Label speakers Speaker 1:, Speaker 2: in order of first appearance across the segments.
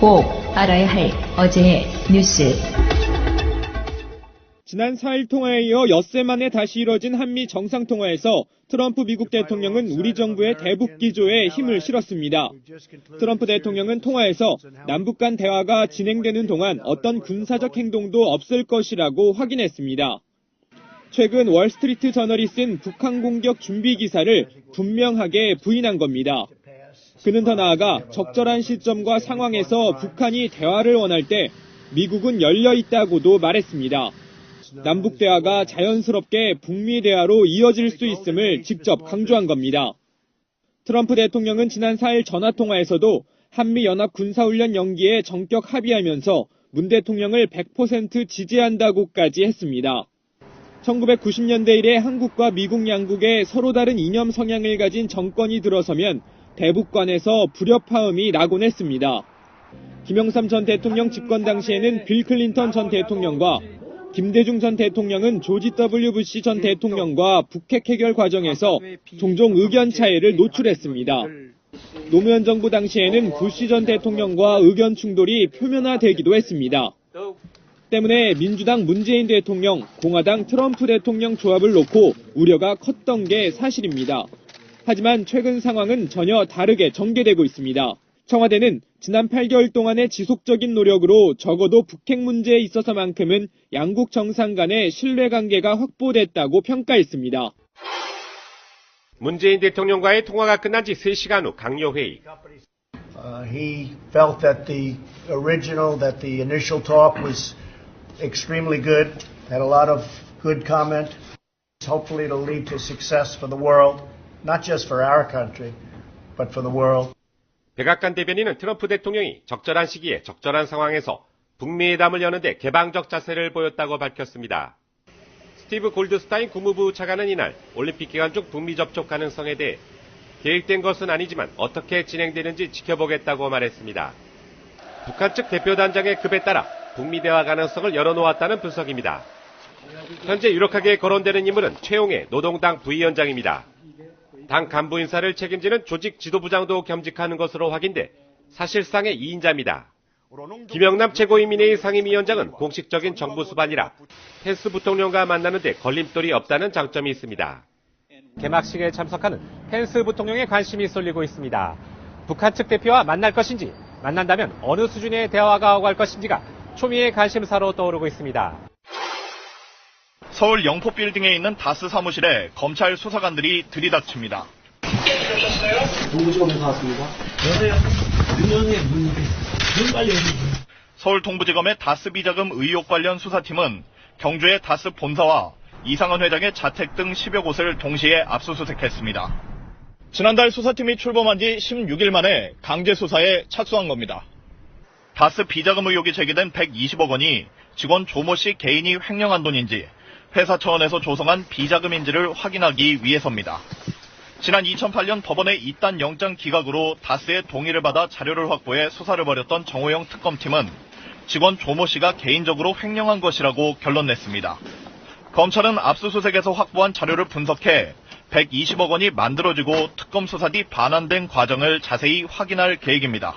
Speaker 1: 꼭 알아야 할 어제의 뉴스.
Speaker 2: 지난 4일 통화에 이어 엿새 만에 다시 이뤄진 한미 정상통화에서 트럼프 미국 대통령은 우리 정부의 대북 기조에 힘을 실었습니다. 트럼프 대통령은 통화에서 남북 간 대화가 진행되는 동안 어떤 군사적 행동도 없을 것이라고 확인했습니다. 최근 월스트리트 저널이 쓴 북한 공격 준비 기사를 분명하게 부인한 겁니다. 그는 더 나아가 적절한 시점과 상황에서 북한이 대화를 원할 때 미국은 열려 있다고도 말했습니다. 남북 대화가 자연스럽게 북미 대화로 이어질 수 있음을 직접 강조한 겁니다. 트럼프 대통령은 지난 4일 전화통화에서도 한미연합 군사훈련 연기에 전격 합의하면서 문 대통령을 100% 지지한다고까지 했습니다. 1990년대 이래 한국과 미국 양국에 서로 다른 이념 성향을 가진 정권이 들어서면 대북관에서 불협화음이 나곤 했습니다. 김영삼 전 대통령 집권 당시에는 빌 클린턴 전 대통령과 김대중 전 대통령은 조지 W. 부시 전 대통령과 북핵 해결 과정에서 종종 의견 차이를 노출했습니다. 노무현 정부 당시에는 부시 전 대통령과 의견 충돌이 표면화되기도 했습니다. 때문에 민주당 문재인 대통령, 공화당 트럼프 대통령 조합을 놓고 우려가 컸던 게 사실입니다. 하지만 최근 상황은 전혀 다르게 전개되고 있습니다. 청와대는 지난 8개월 동안의 지속적인 노력으로 적어도 북핵 문제에 있어서만큼은 양국 정상 간의 신뢰관계가 확보됐다고 평가했습니다.
Speaker 3: 문재인 대통령과의 통화가 끝난 지 3시간 후 강요 회의.
Speaker 4: He felt that the initial talk was extremely good, had a lot of good comment. Hopefully it'll lead to success for the world, not just for our country, but for the world.
Speaker 3: 백악관 대변인은 트럼프 대통령이 적절한 시기에 적절한 상황에서 북미회담을 여는데 개방적 자세를 보였다고 밝혔습니다. 스티브 골드스타인 국무부 차관은 이날 올림픽 기간 중 북미 접촉 가능성에 대해 계획된 것은 아니지만 어떻게 진행되는지 지켜보겠다고 말했습니다. 북한 측 대표단장의 급에 따라 북미 대화 가능성을 열어놓았다는 분석입니다. 현재 유력하게 거론되는 인물은 최용해 노동당 부위원장입니다. 당 간부 인사를 책임지는 조직 지도부장도 겸직하는 것으로 확인돼 사실상의 2인자입니다. 김영남 최고인민회의 상임위원장은 공식적인 정부 수반이라 펜스 부통령과 만나는데 걸림돌이 없다는 장점이 있습니다. 개막식에 참석하는 펜스 부통령에 관심이 쏠리고 있습니다. 북한 측 대표와 만날 것인지, 만난다면 어느 수준의 대화가 오갈 것인지가 초미의 관심사로 떠오르고 있습니다.
Speaker 5: 서울 영포빌딩에 있는 다스 사무실에 검찰 수사관들이 들이닥칩니다.
Speaker 6: 동부지검에서 왔습니다. 여보세요? 문 빨리 오세요.
Speaker 5: 서울 동부지검의 다스 비자금 의혹 관련 수사팀은 경주의 다스 본사와 이상원 회장의 자택 등 10여 곳을 동시에 압수수색했습니다. 지난달 수사팀이 출범한 지 16일 만에 강제 수사에 착수한 겁니다. 다스 비자금 의혹이 제기된 120억 원이 직원 조모 씨 개인이 횡령한 돈인지 회사 차원에서 조성한 비자금인지를 확인하기 위해서입니다. 지난 2008년 법원의 이단 영장 기각으로 다스의 동의를 받아 자료를 확보해 수사를 벌였던 정호영 특검팀은 직원 조모 씨가 개인적으로 횡령한 것이라고 결론 냈습니다. 검찰은 압수수색에서 확보한 자료를 분석해 120억 원이 만들어지고 특검 수사 뒤 반환된 과정을 자세히 확인할 계획입니다.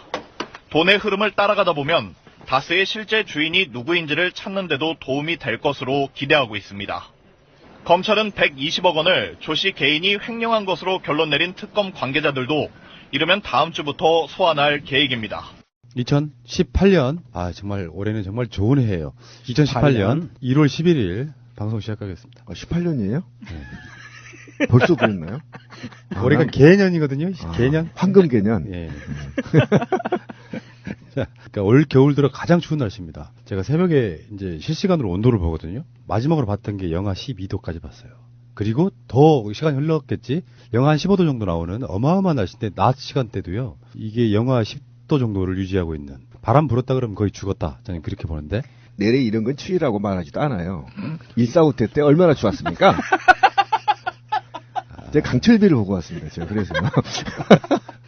Speaker 5: 돈의 흐름을 따라가다 보면 다스의 실제 주인이 누구인지를 찾는 데도 도움이 될 것으로 기대하고 있습니다. 검찰은 120억 원을 조 씨 개인이 횡령한 것으로 결론 내린 특검 관계자들도 이르면 다음 주부터 소환할 계획입니다.
Speaker 7: 2018년, 정말 올해는 정말 좋은 해예요. 2018년 1월 11일 방송 시작하겠습니다.
Speaker 8: 18년이에요? 네. 벌써 그랬나요?
Speaker 7: 올해가 개년이거든요. 개년?
Speaker 8: 황금 개년.
Speaker 7: 예. 그러니까 올 겨울 들어 가장 추운 날씨입니다. 제가 새벽에 이제 실시간으로 온도를 보거든요. 마지막으로 봤던 게 영하 12도까지 봤어요. 그리고 더 시간이 흘렀겠지. 영하 한 15도 정도 나오는 어마어마한 날씨인데 낮 시간대도요. 이게 영하 10도 정도를 유지하고 있는. 바람 불었다 그러면 거의 죽었다. 저는 그렇게 보는데.
Speaker 8: 내래 이런 건 추위라고 말하지도 않아요. 1.4.5태 때 얼마나 추웠습니까? 제가 강철비를 보고 왔습니다. 제가 그래서.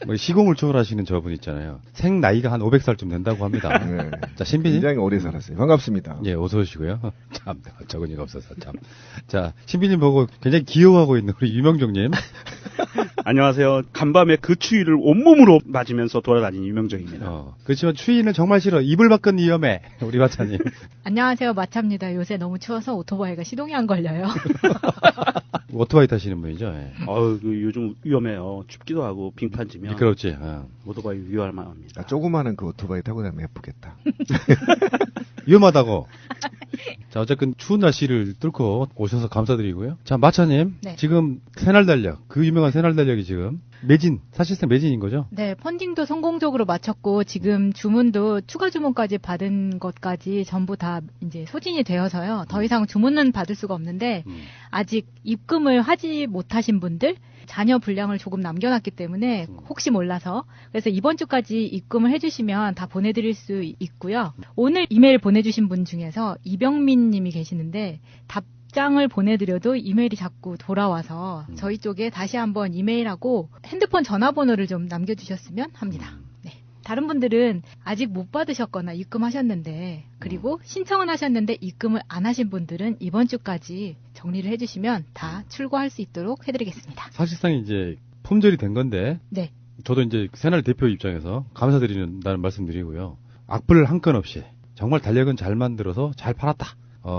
Speaker 7: 뭐 시공을 초월하시는 저분 있잖아요. 생 나이가 한 500살쯤 된다고 합니다.
Speaker 8: 네.
Speaker 7: 자, 신비님.
Speaker 8: 굉장히 오래 살았어요. 반갑습니다.
Speaker 7: 예, 어서 오시고요. 참, 적은이가 없어서 참. 자, 신비님 보고 굉장히 귀여워하고 있는 우리 유명정님.
Speaker 6: 안녕하세요. 간밤에 그 추위를 온몸으로 맞으면서 돌아다니는 유명정입니다.
Speaker 7: 그렇지만 추위는 정말 싫어. 이불 밖은 위험해. 우리 마차님.
Speaker 9: 안녕하세요. 마차입니다. 요새 너무 추워서 오토바이가 시동이 안 걸려요.
Speaker 7: 오토바이 타시는 분이죠. 예.
Speaker 6: 요즘 위험해요. 춥기도 하고 빙판지면.
Speaker 7: 그렇지.
Speaker 6: 오토바이 위험합니다.
Speaker 8: 조그마한 그 오토바이 타고 다니면 예쁘겠다.
Speaker 7: 위험하다고. 자, 어쨌든 추운 날씨를 뚫고 오셔서 감사드리고요. 자, 마차님.
Speaker 9: 네.
Speaker 7: 지금 새날 달력. 그 유명한 새날 달력이 지금 매진, 사실상 매진인 거죠?
Speaker 9: 네, 펀딩도 성공적으로 마쳤고 지금 주문도 추가 주문까지 받은 것까지 전부 다 이제 소진이 되어서요. 더 이상 주문은 받을 수가 없는데 아직 입금을 하지 못하신 분들 자녀 분량을 조금 남겨놨기 때문에 혹시 몰라서 그래서 이번 주까지 입금을 해주시면 다 보내드릴 수 있고요. 오늘 이메일 보내주신 분 중에서 이병민 님이 계시는데 답장을 보내드려도 이메일이 자꾸 돌아와서 저희 쪽에 다시 한번 이메일하고 핸드폰 전화번호를 좀 남겨주셨으면 합니다. 네. 다른 분들은 아직 못 받으셨거나 입금하셨는데 그리고 신청은 하셨는데 입금을 안 하신 분들은 이번 주까지 정리를 해주시면 다 출고할 수 있도록 해드리겠습니다.
Speaker 7: 사실상 이제 품절이 된 건데
Speaker 9: 네.
Speaker 7: 저도 이제 새날 대표 입장에서 감사드린다는 말씀드리고요. 악플 한 건 없이 정말 달력은 잘 만들어서 잘 팔았다.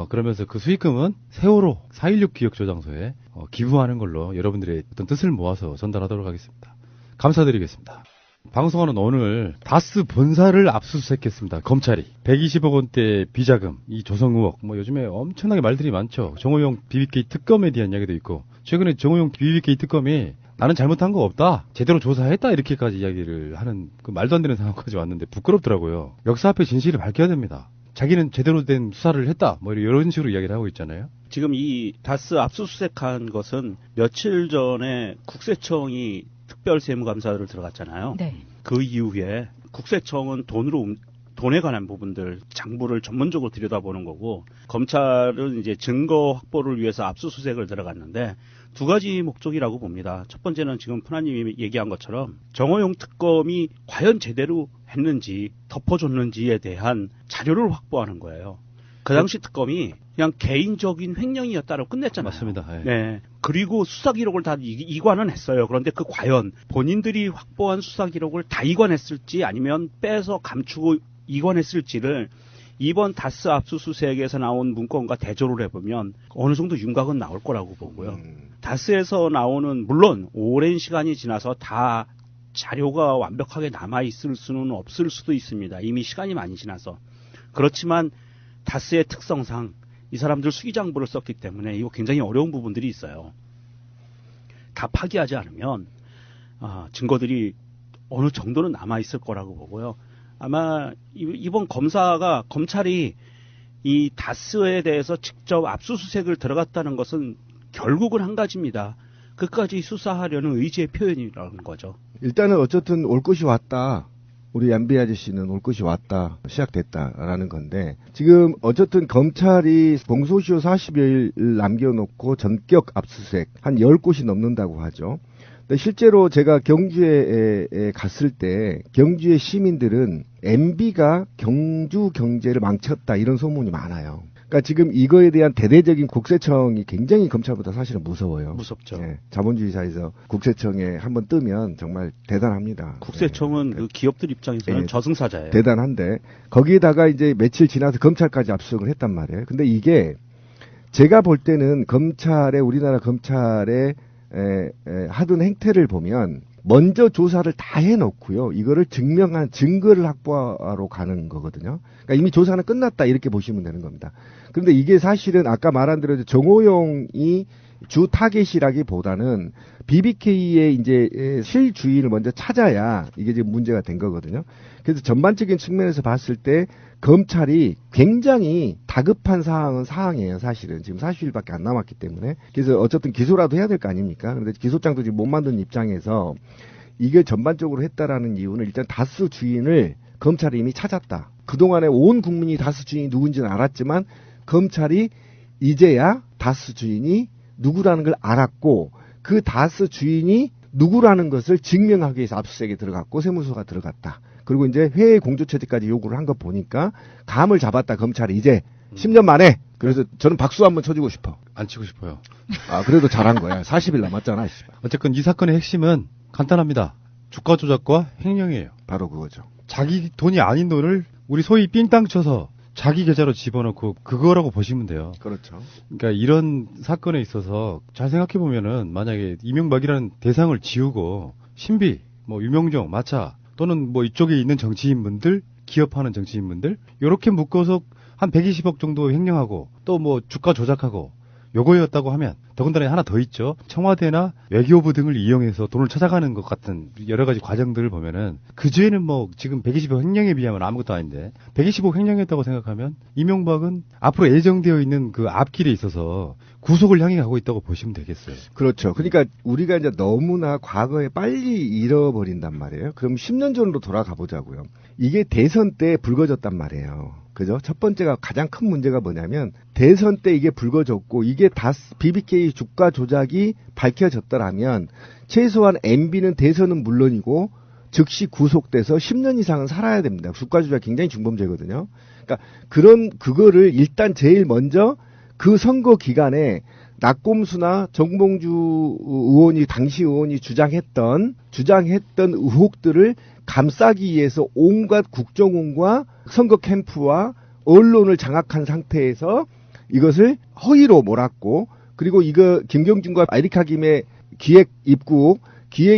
Speaker 7: 그러면서 그 수익금은 세월호 4.16 기억저장소에 기부하는 걸로 여러분들의 어떤 뜻을 모아서 전달하도록 하겠습니다. 감사드리겠습니다. 방송하는 오늘 다스 본사를 압수수색했습니다. 검찰이 120억 원대 비자금, 이 조성 의혹, 뭐 요즘에 엄청나게 말들이 많죠. 정호용 BBK 특검에 대한 이야기도 있고 최근에 정호용 BBK 특검이 나는 잘못한 거 없다, 제대로 조사했다 이렇게까지 이야기를 하는 그 말도 안 되는 상황까지 왔는데 부끄럽더라고요. 역사 앞에 진실을 밝혀야 됩니다. 자기는 제대로 된 수사를 했다, 뭐 이런 식으로 이야기를 하고 있잖아요.
Speaker 6: 지금 이 다스 압수수색한 것은 며칠 전에 국세청이 특별세무감사를 들어갔잖아요.
Speaker 9: 네.
Speaker 6: 그 이후에 국세청은 돈에 관한 부분들 장부를 전문적으로 들여다보는 거고 검찰은 이제 증거 확보를 위해서 압수수색을 들어갔는데 두 가지 목적이라고 봅니다. 첫 번째는 지금 푸나님이 얘기한 것처럼 정호용 특검이 과연 제대로 했는지 덮어줬는지에 대한 자료를 확보하는 거예요. 그 당시 특검이 그냥 개인적인 횡령이었다고 끝냈잖아요.
Speaker 7: 맞습니다.
Speaker 6: 네. 그리고 수사 기록을 다 이관은 했어요. 그런데 그 과연 본인들이 확보한 수사 기록을 다 이관했을지 아니면 빼서 감추고 이관했을지를 이번 다스 압수수색에서 나온 문건과 대조를 해보면 어느 정도 윤곽은 나올 거라고 보고요. 다스에서 나오는, 물론 오랜 시간이 지나서 다 자료가 완벽하게 남아있을 수는 없을 수도 있습니다. 이미 시간이 많이 지나서. 그렇지만 다스의 특성상 이 사람들 수기장부를 썼기 때문에 이거 굉장히 어려운 부분들이 있어요. 다 파기하지 않으면 증거들이 어느 정도는 남아있을 거라고 보고요. 아마 이번 검찰이 이 다스에 대해서 직접 압수수색을 들어갔다는 것은 결국은 한 가지입니다. 끝까지 수사하려는 의지의 표현이라는 거죠.
Speaker 8: 일단은 어쨌든 올 것이 왔다. 우리 얀비 아저씨는 올 것이 왔다. 시작됐다라는 건데 지금 어쨌든 검찰이 공소시효 40여일 남겨놓고 전격 압수수색 한 10곳이 넘는다고 하죠. 근데 실제로 제가 경주에 갔을 때 경주의 시민들은 MB가 경주 경제를 망쳤다 이런 소문이 많아요. 그러니까 지금 이거에 대한 대대적인 국세청이 굉장히 검찰보다 사실은 무서워요.
Speaker 6: 무섭죠.
Speaker 8: 예, 자본주의 사회에서 국세청에 한번 뜨면 정말 대단합니다.
Speaker 6: 국세청은
Speaker 8: 예,
Speaker 6: 그 기업들 입장에서는
Speaker 8: 예,
Speaker 6: 저승사자예요.
Speaker 8: 대단한데 거기에다가 이제 며칠 지나서 검찰까지 압수수색을 했단 말이에요. 근데 이게 제가 볼 때는 우리나라 검찰의 하던 행태를 보면 먼저 조사를 다 해놓고요. 이거를 증명한 증거를 확보하러 가는 거거든요. 그러니까 이미 조사는 끝났다 이렇게 보시면 되는 겁니다. 그런데 이게 사실은 아까 말한 대로 정호용이 주 타겟이라기보다는 BBK의 이제 실주인을 먼저 찾아야 이게 지금 문제가 된 거거든요. 그래서 전반적인 측면에서 봤을 때 검찰이 굉장히 다급한 사항이에요. 사실은 지금 40일밖에 안 남았기 때문에. 그래서 어쨌든 기소라도 해야 될 거 아닙니까? 그런데 기소장도 지금 못 만든 입장에서 이게 전반적으로 했다라는 이유는 일단 다스 주인을 검찰이 이미 찾았다. 그동안에 온 국민이 다스 주인이 누군지는 알았지만 검찰이 이제야 다스 주인이 누구라는 걸 알았고 그 다스 주인이 누구라는 것을 증명하기 위해서 압수수색에 들어갔고 세무서가 들어갔다. 그리고 이제 회의 공조처지까지 요구를 한 거 보니까 감을 잡았다 검찰이 이제 10년 만에. 그래서 저는 박수 한번 쳐주고 싶어.
Speaker 7: 안 치고 싶어요.
Speaker 8: 아 그래도 잘한 거야. 40일 남았잖아.
Speaker 7: 어쨌건 이 사건의 핵심은 간단합니다. 주가 조작과 횡령이에요.
Speaker 8: 바로 그거죠.
Speaker 7: 자기 돈이 아닌 돈을 우리 소위 삥땅 쳐서 자기 계좌로 집어넣고 그거라고 보시면 돼요.
Speaker 8: 그렇죠.
Speaker 7: 그러니까 이런 사건에 있어서 잘 생각해 보면은 만약에 이명박이라는 대상을 지우고 신비, 뭐 유명종, 마차 또는 뭐 이쪽에 있는 정치인분들, 기업하는 정치인분들 이렇게 묶어서 한 120억 정도 횡령하고 또 뭐 주가 조작하고 요거였다고 하면 더군다나 하나 더 있죠. 청와대나 외교부 등을 이용해서 돈을 찾아가는 것 같은 여러 가지 과정들을 보면은 그 죄는 뭐 지금 120억 횡령에 비하면 아무것도 아닌데 120억 횡령했다고 생각하면 이명박은 앞으로 예정되어 있는 그 앞길에 있어서 구속을 향해 가고 있다고 보시면 되겠어요.
Speaker 8: 그렇죠. 그러니까 우리가 이제 너무나 과거에 빨리 잃어버린단 말이에요. 그럼 10년 전으로 돌아가 보자고요. 이게 대선 때 불거졌단 말이에요. 그죠? 첫 번째가 가장 큰 문제가 뭐냐면 대선 때 이게 불거졌고 이게 다스 BBK 주가 조작이 밝혀졌더라면 최소한 MB는 대선은 물론이고 즉시 구속돼서 10년 이상은 살아야 됩니다. 주가 조작 굉장히 중범죄거든요. 그러니까 그거를 일단 제일 먼저 그 선거 기간에 낙곰수나 정봉주 의원이 당시 의원이 주장했던 의혹들을 감싸기 위해서 온갖 국정원과 선거 캠프와 언론을 장악한 상태에서 이것을 허위로 몰았고 그리고 이거 김경준과 에리카 김의 기획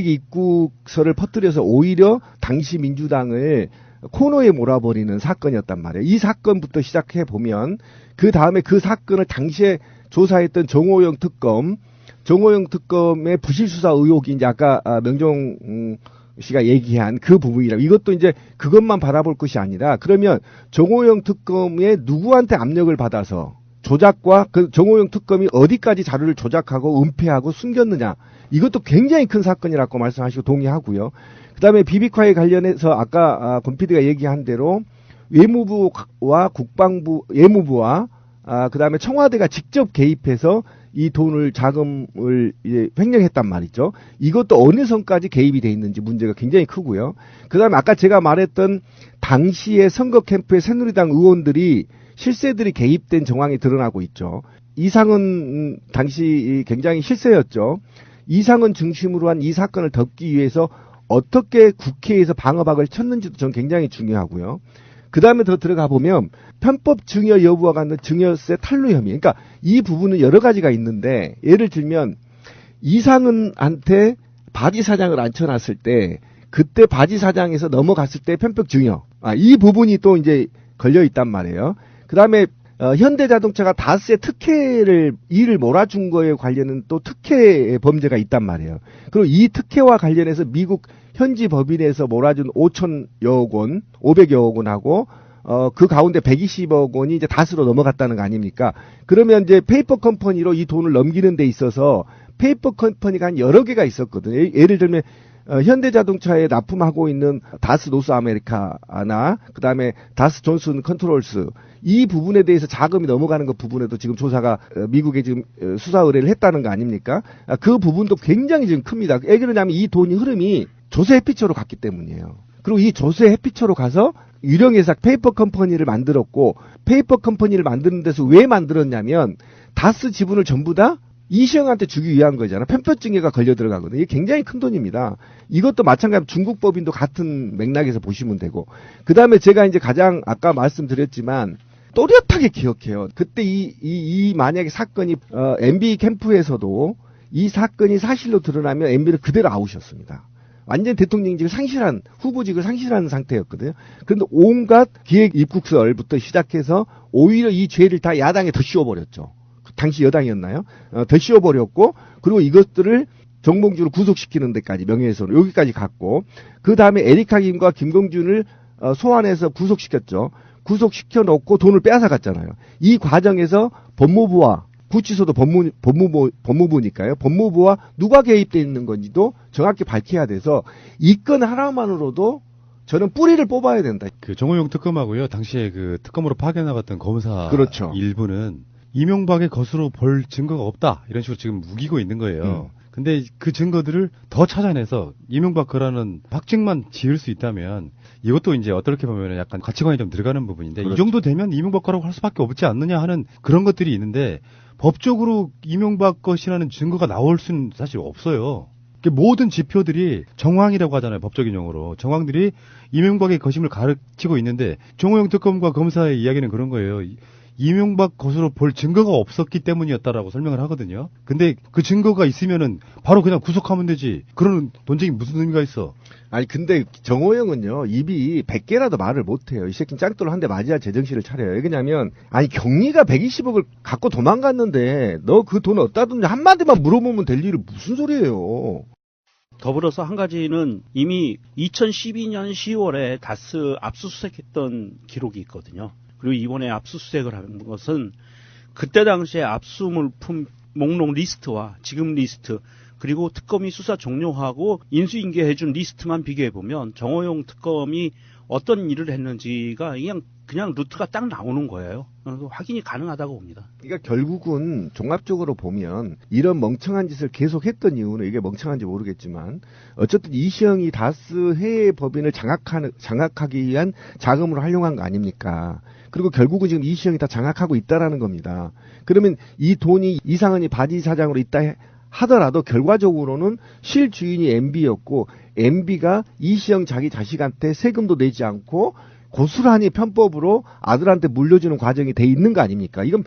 Speaker 8: 입국서를 퍼뜨려서 오히려 당시 민주당을 코너에 몰아버리는 사건이었단 말이에요. 이 사건부터 시작해 보면 그 다음에 그 사건을 당시에 조사했던 정호영 특검의 부실 수사 의혹이 이제 아까 명종 씨가 얘기한 그 부분이라 이것도 이제 그것만 바라볼 것이 아니라 그러면 정호영 특검에 누구한테 압력을 받아서 조작과 그 정호영 특검이 어디까지 자료를 조작하고 은폐하고 숨겼느냐 이것도 굉장히 큰 사건이라고 말씀하시고 동의하고요. 그다음에 비비콰에 관련해서 아까 권 PD가 얘기한 대로 외무부와 예무부와 그다음에 청와대가 직접 개입해서 이 돈을 자금을 횡령했단 말이죠. 이것도 어느 선까지 개입이 돼 있는지 문제가 굉장히 크고요. 그다음에 아까 제가 말했던 당시에 선거 캠프의 새누리당 의원들이 실세들이 개입된 정황이 드러나고 있죠. 이상은 당시 굉장히 실세였죠. 이상은 중심으로 한 이 사건을 덮기 위해서 어떻게 국회에서 방어박을 쳤는지도 전 굉장히 중요하고요. 그 다음에 더 들어가 보면 편법 증여 여부와 관련 증여세 탈루 혐의. 그러니까 이 부분은 여러 가지가 있는데 예를 들면 이상은한테 바지 사장을 앉혀놨을 때 그때 바지 사장에서 넘어갔을 때 편법 증여. 이 부분이 또 이제 걸려 있단 말이에요. 그 다음에 현대자동차가 다스의 일을 몰아준 거에 관련은 또 특혜 범죄가 있단 말이에요. 그리고 이 특혜와 관련해서 미국 현지 법인에서 몰아준 500여억 원하고 그 가운데 120억 원이 이제 다스로 넘어갔다는 거 아닙니까? 그러면 이제 페이퍼 컴퍼니로 이 돈을 넘기는 데 있어서 페이퍼 컴퍼니가 한 여러 개가 있었거든요. 예를 들면 현대자동차에 납품하고 있는 다스 노스 아메리카나 그다음에 다스 존슨 컨트롤스 이 부분에 대해서 자금이 넘어가는 것 부분에도 지금 조사가 미국에 지금 수사 의뢰를 했다는 거 아닙니까? 그 부분도 굉장히 지금 큽니다. 왜 그러냐면 이 돈이 흐름이 조세 해피처로 갔기 때문이에요. 그리고 이 조세 해피처로 가서 유령회사 페이퍼 컴퍼니를 만들었고 페이퍼 컴퍼니를 만드는 데서 왜 만들었냐면 다스 지분을 전부 다 이시영한테 주기 위한 거잖아. 편법증여가 걸려 들어가거든요. 이게 굉장히 큰 돈입니다. 이것도 마찬가지로 중국 법인도 같은 맥락에서 보시면 되고. 그 다음에 제가 이제 가장 아까 말씀드렸지만 또렷하게 기억해요. 그때 만약에 사건이 MB 캠프에서도 이 사건이 사실로 드러나면 MB를 그대로 아웃이었습니다. 완전 대통령직을 상실한 후보직을 상실하는 상태였거든요. 그런데 온갖 기획 입국설부터 시작해서 오히려 이 죄를 다 야당에 더 씌워버렸죠. 당시 여당이었나요? 더 씌워버렸고 그리고 이것들을 정봉주를 구속시키는 데까지 명예훼손 여기까지 갔고 그 다음에 에리카 김과 김경준을 소환해서 구속시켰죠. 구속시켜놓고 돈을 빼앗아갔잖아요. 이 과정에서 법무부와 구치소도 법무부니까요. 법무부와 누가 개입되어 있는 건지도 정확히 밝혀야 돼서 이 건 하나만으로도 저는 뿌리를 뽑아야 된다.
Speaker 7: 그 정호영 특검하고요. 당시에 그 특검으로 파견나갔던 검사
Speaker 8: 그렇죠.
Speaker 7: 일부는 이명박의 것으로 볼 증거가 없다. 이런 식으로 지금 우기고 있는 거예요. 근데 그 증거들을 더 찾아내서 이명박 거라는 확증만 지을 수 있다면 이것도 이제 어떻게 보면 약간 가치관이 좀 들어가는 부분인데
Speaker 8: 그렇죠.
Speaker 7: 이 정도 되면 이명박 거라고 할 수밖에 없지 않느냐 하는 그런 것들이 있는데 법적으로 이명박 것이라는 증거가 나올 수는 사실 없어요. 모든 지표들이 정황이라고 하잖아요. 법적인 용어로. 정황들이 이명박의 것임을 가르치고 있는데 정호영 특검과 검사의 이야기는 그런 거예요. 이명박 것으로 볼 증거가 없었기 때문이었다라고 설명을 하거든요. 근데 그 증거가 있으면은 바로 그냥 구속하면 되지. 그런 논쟁이 무슨 의미가 있어?
Speaker 8: 아니 근데 정호영은요 입이 100개라도 말을 못해요. 이 새끼는 짱돌로 한 대 맞아야 제정신을 차려요. 왜냐면 아니 경리가 120억을 갖고 도망갔는데 너 그 돈 어디다 뒀냐 한마디만 물어보면 될 일을 무슨 소리예요.
Speaker 6: 더불어서 한 가지는 이미 2012년 10월에 다스 압수수색했던 기록이 있거든요. 그리고 이번에 압수수색을 한 것은 그때 당시에 압수물품 목록 리스트와 지금 리스트 그리고 특검이 수사 종료하고 인수인계해준 리스트만 비교해보면 정호영 특검이 어떤 일을 했는지가 그냥 루트가 딱 나오는 거예요. 확인이 가능하다고 봅니다.
Speaker 8: 그러니까 결국은 종합적으로 보면 이런 멍청한 짓을 계속했던 이유는 이게 멍청한지 모르겠지만 어쨌든 이시영이 다스 해외 법인을 장악하기 위한 자금으로 활용한 거 아닙니까? 그리고 결국은 지금 이시영이 다 장악하고 있다라는 겁니다. 그러면 이 돈이 이상은이 바지 사장으로 있다 하더라도 결과적으로는 실주인이 MB였고 MB가 이시영 자기 자식한테 세금도 내지 않고 고스란히 편법으로 아들한테 물려주는 과정이 돼 있는 거 아닙니까? 이건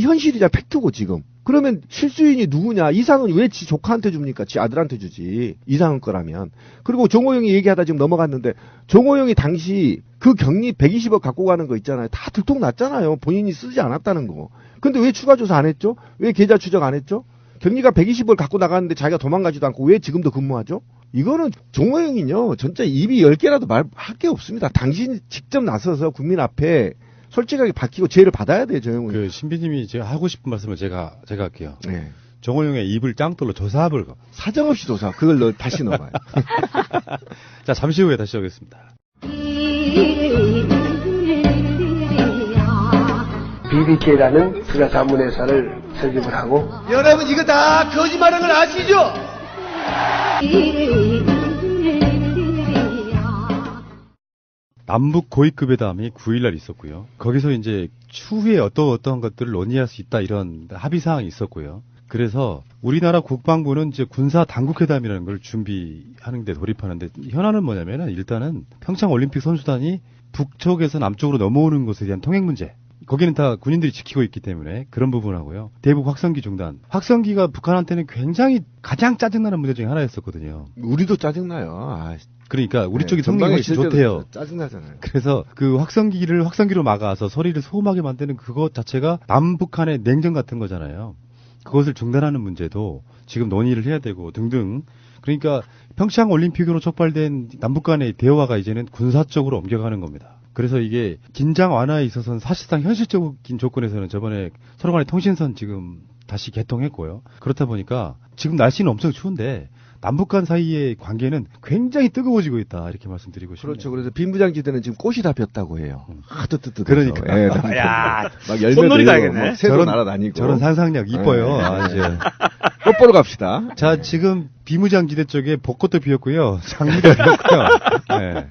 Speaker 8: 현실이자 팩트고 지금. 그러면 실수인이 누구냐? 이상은 왜 지 조카한테 줍니까? 지 아들한테 주지. 이상은 거라면. 그리고 정호영이 얘기하다 지금 넘어갔는데 정호영이 당시 그 격리 120억 갖고 가는 거 있잖아요. 다 들통났잖아요. 본인이 쓰지 않았다는 거. 근데 왜 추가 조사 안 했죠? 왜 계좌 추적 안 했죠? 격리가 120을 갖고 나가는데 자기가 도망가지도 않고 왜 지금도 근무하죠? 이거는 정호영이요. 진짜 입이 10개라도 말할 게 없습니다. 당신이 직접 나서서 국민 앞에 솔직하게 밝히고 죄를 받아야 돼요, 정호영은.
Speaker 7: 그 신비님이 제가 하고 싶은 말씀을 제가 할게요.
Speaker 8: 네.
Speaker 7: 정호영의 입을 짱돌로 조사합을
Speaker 8: 사정없이 조사. 그걸 다시 넣어봐요.
Speaker 7: 자, 잠시 후에 다시 오겠습니다.
Speaker 10: BBK라는 투자 자문회사를 설립을 하고
Speaker 11: 여러분 이거 다 거짓말인 걸 아시죠?
Speaker 7: 남북 고위급 회담이 9일날 있었고요. 거기서 이제 추후에 어떠한 것들을 논의할 수 있다 이런 합의 사항이 있었고요. 그래서 우리나라 국방부는 이제 군사 당국 회담이라는 걸 준비하는 데 돌입하는데 현안은 뭐냐면은 일단은 평창 올림픽 선수단이 북쪽에서 남쪽으로 넘어오는 것에 대한 통행 문제. 거기는 다 군인들이 지키고 있기 때문에 그런 부분하고요. 대북 확성기 중단. 확성기가 북한한테는 굉장히 가장 짜증나는 문제 중에 하나였었거든요.
Speaker 8: 우리도 짜증나요.
Speaker 7: 그러니까 우리 쪽이 통행이 훨씬 좋대요.
Speaker 8: 짜증나잖아요.
Speaker 7: 그래서 그 확성기로 막아서 소리를 소음하게 만드는 그것 자체가 남북한의 냉전 같은 거잖아요. 그것을 중단하는 문제도 지금 논의를 해야 되고 등등. 그러니까 평창 올림픽으로 촉발된 남북 간의 대화가 이제는 군사적으로 옮겨가는 겁니다. 그래서 이게 긴장 완화에 있어서는 사실상 현실적인 조건에서는 저번에 서로 간의 통신선 지금 다시 개통했고요. 그렇다 보니까 지금 날씨는 엄청 추운데 남북 간 사이의 관계는 굉장히 뜨거워지고 있다 이렇게 말씀드리고 싶네요.
Speaker 8: 그렇죠. 그래서 빈부장지대는 지금 꽃이 다 폈다고 해요. 뜨뜻뜨뜻.
Speaker 7: 그러니까.
Speaker 8: 예,
Speaker 6: 야,
Speaker 8: 막 열매도
Speaker 6: 꽃놀이 가야겠네.
Speaker 8: 새로 날아다니고.
Speaker 7: 저런 상상력 이뻐요. 아주.
Speaker 8: 꽃 보러 갑시다.
Speaker 7: 자, 지금 비무장지대 쪽에 벚꽃도 피었고요. 장미도 피었고요. 네.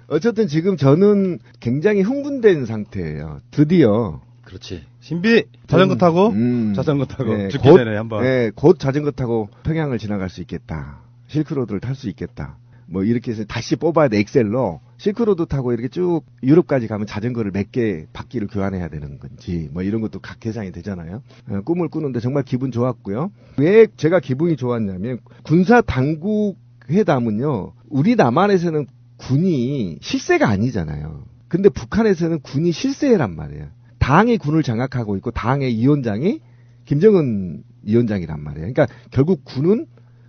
Speaker 8: 어쨌든 지금 저는 굉장히 흥분된 상태예요. 드디어.
Speaker 7: 그렇지. 신비 자전거 타고
Speaker 8: 네,
Speaker 7: 죽기 전에 한번.
Speaker 8: 네, 곧 자전거 타고 평양을 지나갈 수 있겠다. 실크로드를 탈 수 있겠다. 뭐 이렇게 해서 다시 뽑아야 돼. 엑셀로 실크로드 타고 이렇게 쭉 유럽까지 가면 자전거를 몇 개 바퀴를 교환해야 되는 건지 뭐 이런 것도 각 계산이 되잖아요. 꿈을 꾸는데 정말 기분 좋았고요. 왜 제가 기분이 좋았냐면 군사 당국 회담은요. 우리 남한에서는 군이 실세가 아니잖아요. 근데 북한에서는 군이 실세란 말이에요. 당이 군을 장악하고 있고 당의 위원장이 김정은 위원장이란 말이에요. 그러니까 결국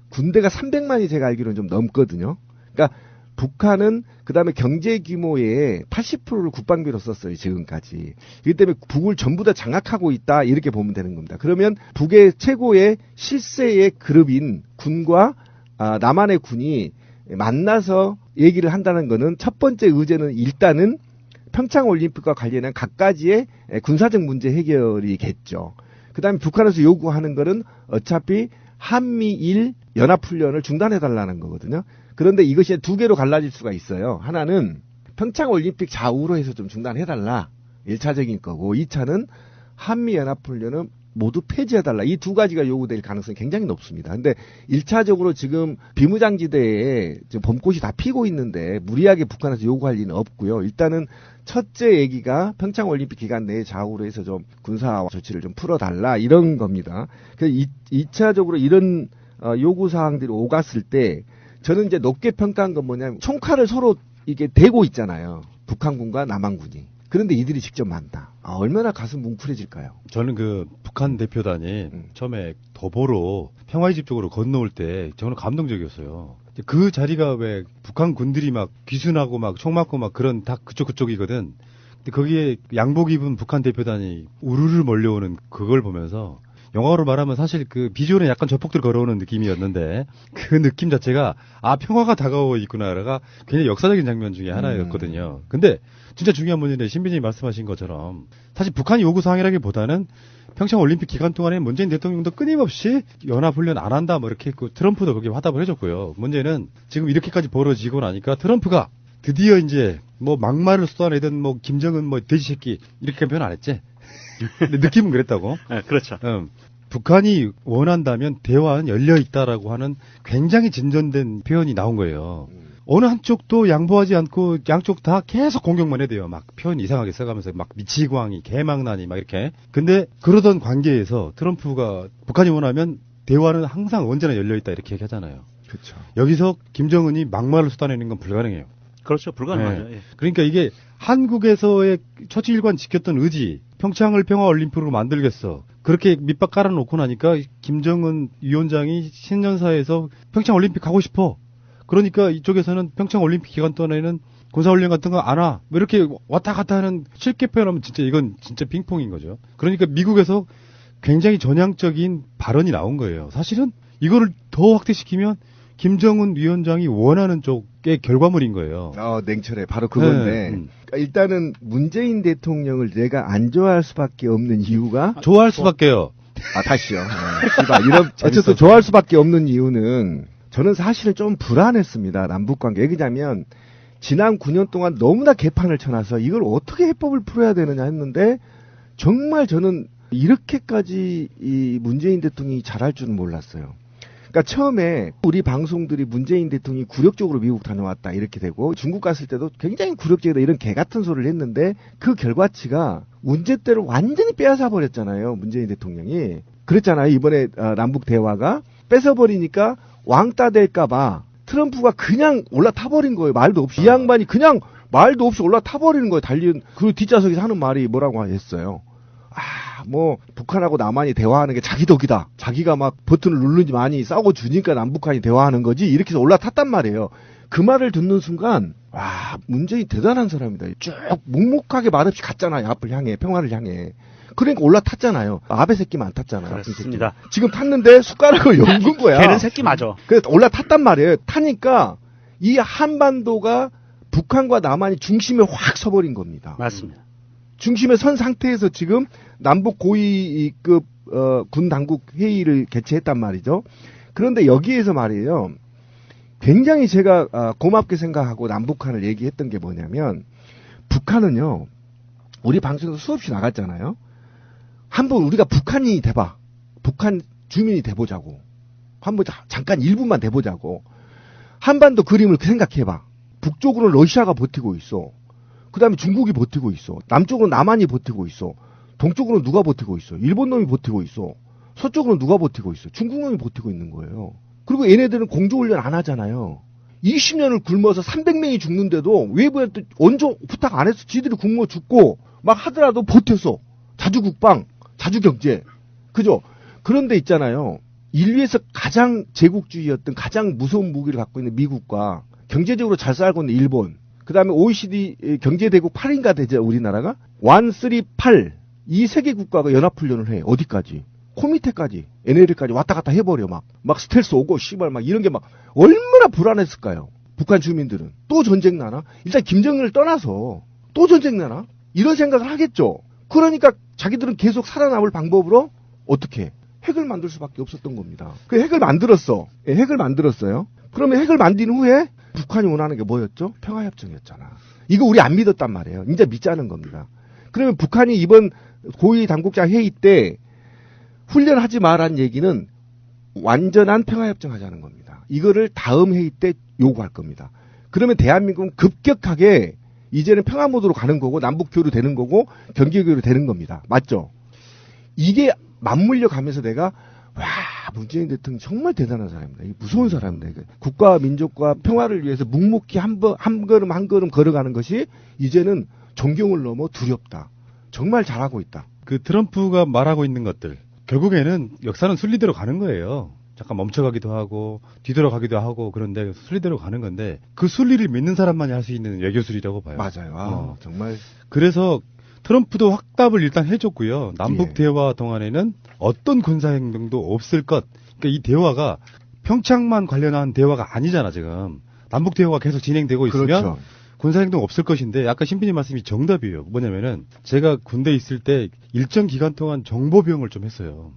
Speaker 8: 군대가 300만이 제가 알기로는 좀 넘거든요. 그러니까 북한은 그다음에 경제 규모의 80%를 국방비로 썼어요. 지금까지. 그렇기 때문에 북을 전부 다 장악하고 있다 이렇게 보면 되는 겁니다. 그러면 북의 최고의 실세의 그룹인 군과 남한의 군이 만나서 얘기를 한다는 거는 첫 번째 의제는 일단은 평창올림픽과 관련한 각가지의 군사적 문제 해결이겠죠. 그 다음에 북한에서 요구하는 거는 어차피 한미일 연합훈련을 중단해달라는 거거든요. 그런데 이것이 두 개로 갈라질 수가 있어요. 하나는 평창올림픽 좌우로 해서 좀 중단해달라. 1차적인 거고 2차는 한미연합훈련은 모두 폐지해달라. 이 두 가지가 요구될 가능성이 굉장히 높습니다. 근데 1차적으로 지금 비무장지대에 지금 봄꽃이 다 피고 있는데 무리하게 북한에서 요구할 리는 없고요. 일단은 첫째 얘기가 평창올림픽 기간 내에 좌우로 해서 좀 군사 조치를 좀 풀어달라 이런 겁니다. 그래서 2차적으로 이런 요구사항들이 오갔을 때 저는 이제 높게 평가한 건 뭐냐면 총칼을 서로 이게 대고 있잖아요. 북한군과 남한군이. 그런데 이들이 직접 만나. 얼마나 가슴 뭉클해질까요?
Speaker 7: 저는 그 북한 대표단이 처음에 도보로 평화의 집 쪽으로 건너올 때 저는 감동적이었어요. 그 자리가 왜 북한 군들이 막 귀순하고 막 총 맞고 막 그런 다 그쪽이거든. 근데 거기에 양복 입은 북한 대표단이 우르르 몰려오는 그걸 보면서 영화로 말하면 사실 그 비주얼에 약간 저폭들 걸어오는 느낌이었는데 그 느낌 자체가 평화가 다가오고 있구나가 굉장히 역사적인 장면 중에 하나였거든요. 근데 진짜 중요한 문제인데 신비님이 말씀하신 것처럼 사실 북한이 요구사항이라기보다는 평창올림픽 기간 동안에 문재인 대통령도 끊임없이 연합훈련 안 한다 뭐 이렇게 했고 트럼프도 거기에 화답을 해줬고요. 문제는 지금 이렇게까지 벌어지고 나니까 트럼프가 드디어 이제 뭐 막말을 쏟아내든 뭐 김정은 뭐 돼지새끼 이렇게 표현 안 했지? 근데 느낌은 그랬다고.
Speaker 6: 네, 그렇죠.
Speaker 7: 북한이 원한다면 대화는 열려 있다라고 하는 굉장히 진전된 표현이 나온 거예요. 어느 한쪽도 양보하지 않고 양쪽 다 계속 공격만 해대요. 막 표현 이상하게 써가면서 막 미치광이 개망나니 막 이렇게. 근데 그러던 관계에서 트럼프가 북한이 원하면 대화는 항상 언제나 열려 있다 이렇게 얘기하잖아요.
Speaker 8: 그렇죠.
Speaker 7: 여기서 김정은이 막말을 쏟아내는 건 불가능해요.
Speaker 6: 그렇죠. 불가능하죠.
Speaker 7: 네. 그러니까 이게 한국에서의 처칠관 지켰던 의지, 평창을 평화올림픽으로 만들겠어. 그렇게 밑밥 깔아놓고 나니까 김정은 위원장이 신년사에서 평창올림픽 가고 싶어. 그러니까 이쪽에서는 평창올림픽 기간 동안에는 군사훈련 같은 거 안 와. 뭐 이렇게 왔다 갔다 하는 쉽게 표현하면 진짜 이건 진짜 핑퐁인 거죠. 그러니까 미국에서 굉장히 전향적인 발언이 나온 거예요. 사실은 이거를 더 확대시키면 김정은 위원장이 원하는 쪽의 결과물인 거예요.
Speaker 8: 냉철해. 바로 그건데. 그러니까 일단은 문재인 대통령을 내가 안 좋아할 수밖에 없는 이유가
Speaker 7: 좋아할 수밖에요.
Speaker 8: 다시요. 어쨌든 좋아할 수밖에 없는 이유는 저는 사실은 좀 불안했습니다. 남북관계. 얘기하자면 지난 9년 동안 너무나 개판을 쳐놔서 이걸 어떻게 해법을 풀어야 되느냐 했는데 정말 저는 이렇게까지 이 문재인 대통령이 잘할 줄은 몰랐어요. 그러니까 처음에 우리 방송들이 문재인 대통령이 굴욕적으로 미국 다녀왔다 이렇게 되고 중국 갔을 때도 굉장히 굴욕적이다 이런 개 같은 소리를 했는데 그 결과치가 문제 때를 완전히 빼앗아 버렸잖아요. 문재인 대통령이. 그랬잖아요. 이번에 남북 대화가 뺏어버리니까 왕따 될까봐 트럼프가 그냥 올라타버린 거예요. 말도 없이. 이 양반이 그냥 말도 없이 올라타버리는 거예요. 달리는 그 뒷좌석에서 하는 말이 뭐라고 했어요. 북한하고 남한이 대화하는 게 자기 덕이다. 자기가 막 버튼을 누르지 많이 싸고 주니까 남북한이 대화하는 거지. 이렇게 해서 올라탔단 말이에요. 그 말을 듣는 순간, 문재인 대단한 사람이다. 쭉 묵묵하게 말없이 갔잖아요. 앞을 향해, 평화를 향해. 그러니까 올라탔잖아요. 아베 새끼만 안 탔잖아요.
Speaker 6: 그렇습니다.
Speaker 8: 지금 탔는데 숟가락을 엮은 거야.
Speaker 6: 걔는 새끼 맞아.
Speaker 8: 그래서 올라탔단 말이에요. 타니까 이 한반도가 북한과 남한이 중심에 확 서버린 겁니다.
Speaker 6: 맞습니다.
Speaker 8: 중심에 선 상태에서 지금 남북 고위급 군 당국 회의를 개최했단 말이죠. 그런데 여기에서 말이에요. 굉장히 제가 고맙게 생각하고 남북한을 얘기했던 게 뭐냐면 북한은요. 우리 방송에서 수없이 나갔잖아요. 한번 우리가 북한이 돼봐. 북한 주민이 돼보자고. 한번 잠깐 1분만 돼보자고. 한반도 그림을 생각해봐. 북쪽으로는 러시아가 버티고 있어. 그 다음에 중국이 버티고 있어. 남쪽으로 남한이 버티고 있어. 동쪽으로 누가 버티고 있어. 일본 놈이 버티고 있어. 서쪽으로 누가 버티고 있어. 중국 놈이 버티고 있는 거예요. 그리고 얘네들은 공조훈련 안 하잖아요. 20년을 굶어서 300명이 죽는데도 외부한테 원조 부탁 안 해서 지들이 굶어 죽고 막 하더라도 버텼어. 자주국방, 자주경제. 그죠? 그런데 있잖아요. 인류에서 가장 제국주의였던 가장 무서운 무기를 갖고 있는 미국과 경제적으로 잘 살고 있는 일본, 그 다음에 OECD 경제대국 8인가 되죠, 우리나라가? 1, 3, 8. 이 세 개 국가가 연합훈련을 해. 어디까지? 코미테까지, NLL까지 왔다 갔다 해버려, 막 스텔스 오고, 씨발, 막 이런 게 막, 얼마나 불안했을까요? 북한 주민들은. 또 전쟁 나나? 일단 김정은을 떠나서, 또 전쟁 나나? 이런 생각을 하겠죠. 그러니까 자기들은 계속 살아남을 방법으로, 어떻게? 핵을 만들 수밖에 없었던 겁니다. 그 핵을 만들었어. 예, 핵을 만들었어요. 그러면 핵을 만든 후에 북한이 원하는 게 뭐였죠? 평화협정이었잖아. 이거 우리 안 믿었단 말이에요. 이제 믿자는 겁니다. 그러면 북한이 이번 고위 당국자 회의 때 훈련하지 마라는 얘기는 완전한 평화협정 하자는 겁니다. 이거를 다음 회의 때 요구할 겁니다. 그러면 대한민국은 급격하게 이제는 평화 모드로 가는 거고 남북 교류 되는 거고 경제 교류 되는 겁니다. 맞죠? 이게 맞물려 가면서 내가 와 문재인 대통령 정말 대단한 사람입니다. 무서운 사람입니다. 국가와 민족과 평화를 위해서 묵묵히 한 걸음 한 걸음 걸어가는 것이 이제는 존경을 넘어 두렵다. 정말 잘하고 있다.
Speaker 7: 그 트럼프가 말하고 있는 것들 결국에는 역사는 순리대로 가는 거예요. 잠깐 멈춰가기도 하고 뒤돌아가기도 하고 그런데 순리대로 가는 건데 그 순리를 믿는 사람만이 할 수 있는 외교술이라고 봐요.
Speaker 8: 맞아요. 정말.
Speaker 7: 그래서 트럼프도 확답을 일단 해줬고요. 남북 대화 동안에는 어떤 군사행동도 없을 것. 그러니까 이 대화가 평창만 관련한 대화가 아니잖아 지금. 남북 대화가 계속 진행되고 있으면
Speaker 8: 그렇죠.
Speaker 7: 군사행동 없을 것인데 아까 신비님 말씀이 정답이에요. 뭐냐면은 제가 군대에 있을 때 일정 기간 동안 정보병을 좀 했어요.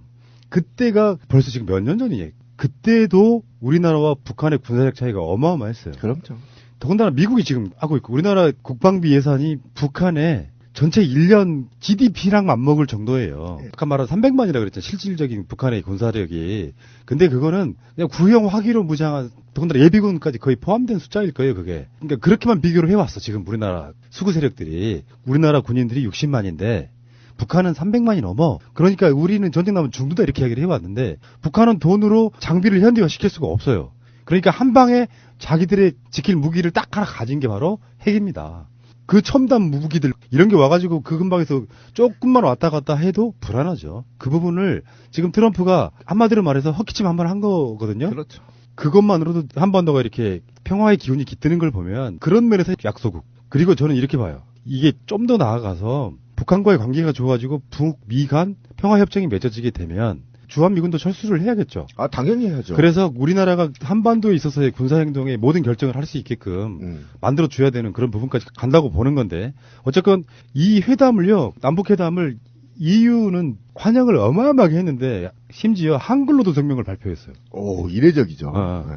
Speaker 7: 그때가 벌써 지금 몇 년 전이에요. 그때도 우리나라와 북한의 군사력 차이가 어마어마했어요.
Speaker 8: 그렇죠.
Speaker 7: 더군다나 미국이 지금 하고 있고 우리나라 국방비 예산이 북한의 전체 1년 GDP랑 맞먹을 정도예요. 아까 말한 300만이라 그랬잖아요. 실질적인 북한의 군사력이. 근데 그거는 그냥 구형 화기로 무장한 더군다나 예비군까지 거의 포함된 숫자일 거예요, 그게. 그러니까 그렇게만 비교를 해왔어, 지금 우리나라 수구 세력들이. 우리나라 군인들이 60만인데 북한은 300만이 넘어. 그러니까 우리는 전쟁 나면 죽는다 이렇게 이야기를 해왔는데 북한은 돈으로 장비를 현대화 시킬 수가 없어요. 그러니까 한 방에 자기들의 지킬 무기를 딱 하나 가진 게 바로 핵입니다. 그 첨단 무기들 이런 게 와가지고 그 근방에서 조금만 왔다 갔다 해도 불안하죠. 그 부분을 지금 트럼프가 한마디로 말해서 헛기침 한 번 한 거거든요.
Speaker 8: 그렇죠.
Speaker 7: 그것만으로도 한반도가 이렇게 평화의 기운이 깃드는 걸 보면 그런 면에서 약소국. 그리고 저는 이렇게 봐요. 이게 좀 더 나아가서 북한과의 관계가 좋아지고 북미 간 평화협정이 맺어지게 되면 주한미군도 철수를 해야겠죠.
Speaker 8: 아, 당연히 해야죠.
Speaker 7: 그래서 우리나라가 한반도에 있어서의 군사행동에 모든 결정을 할 수 있게끔 만들어줘야 되는 그런 부분까지 간다고 보는 건데 어쨌건 이 회담을요, 남북회담을 EU는 환영을 어마어마하게 했는데 심지어 한글로도 성명을 발표했어요.
Speaker 8: 오, 이례적이죠. 네.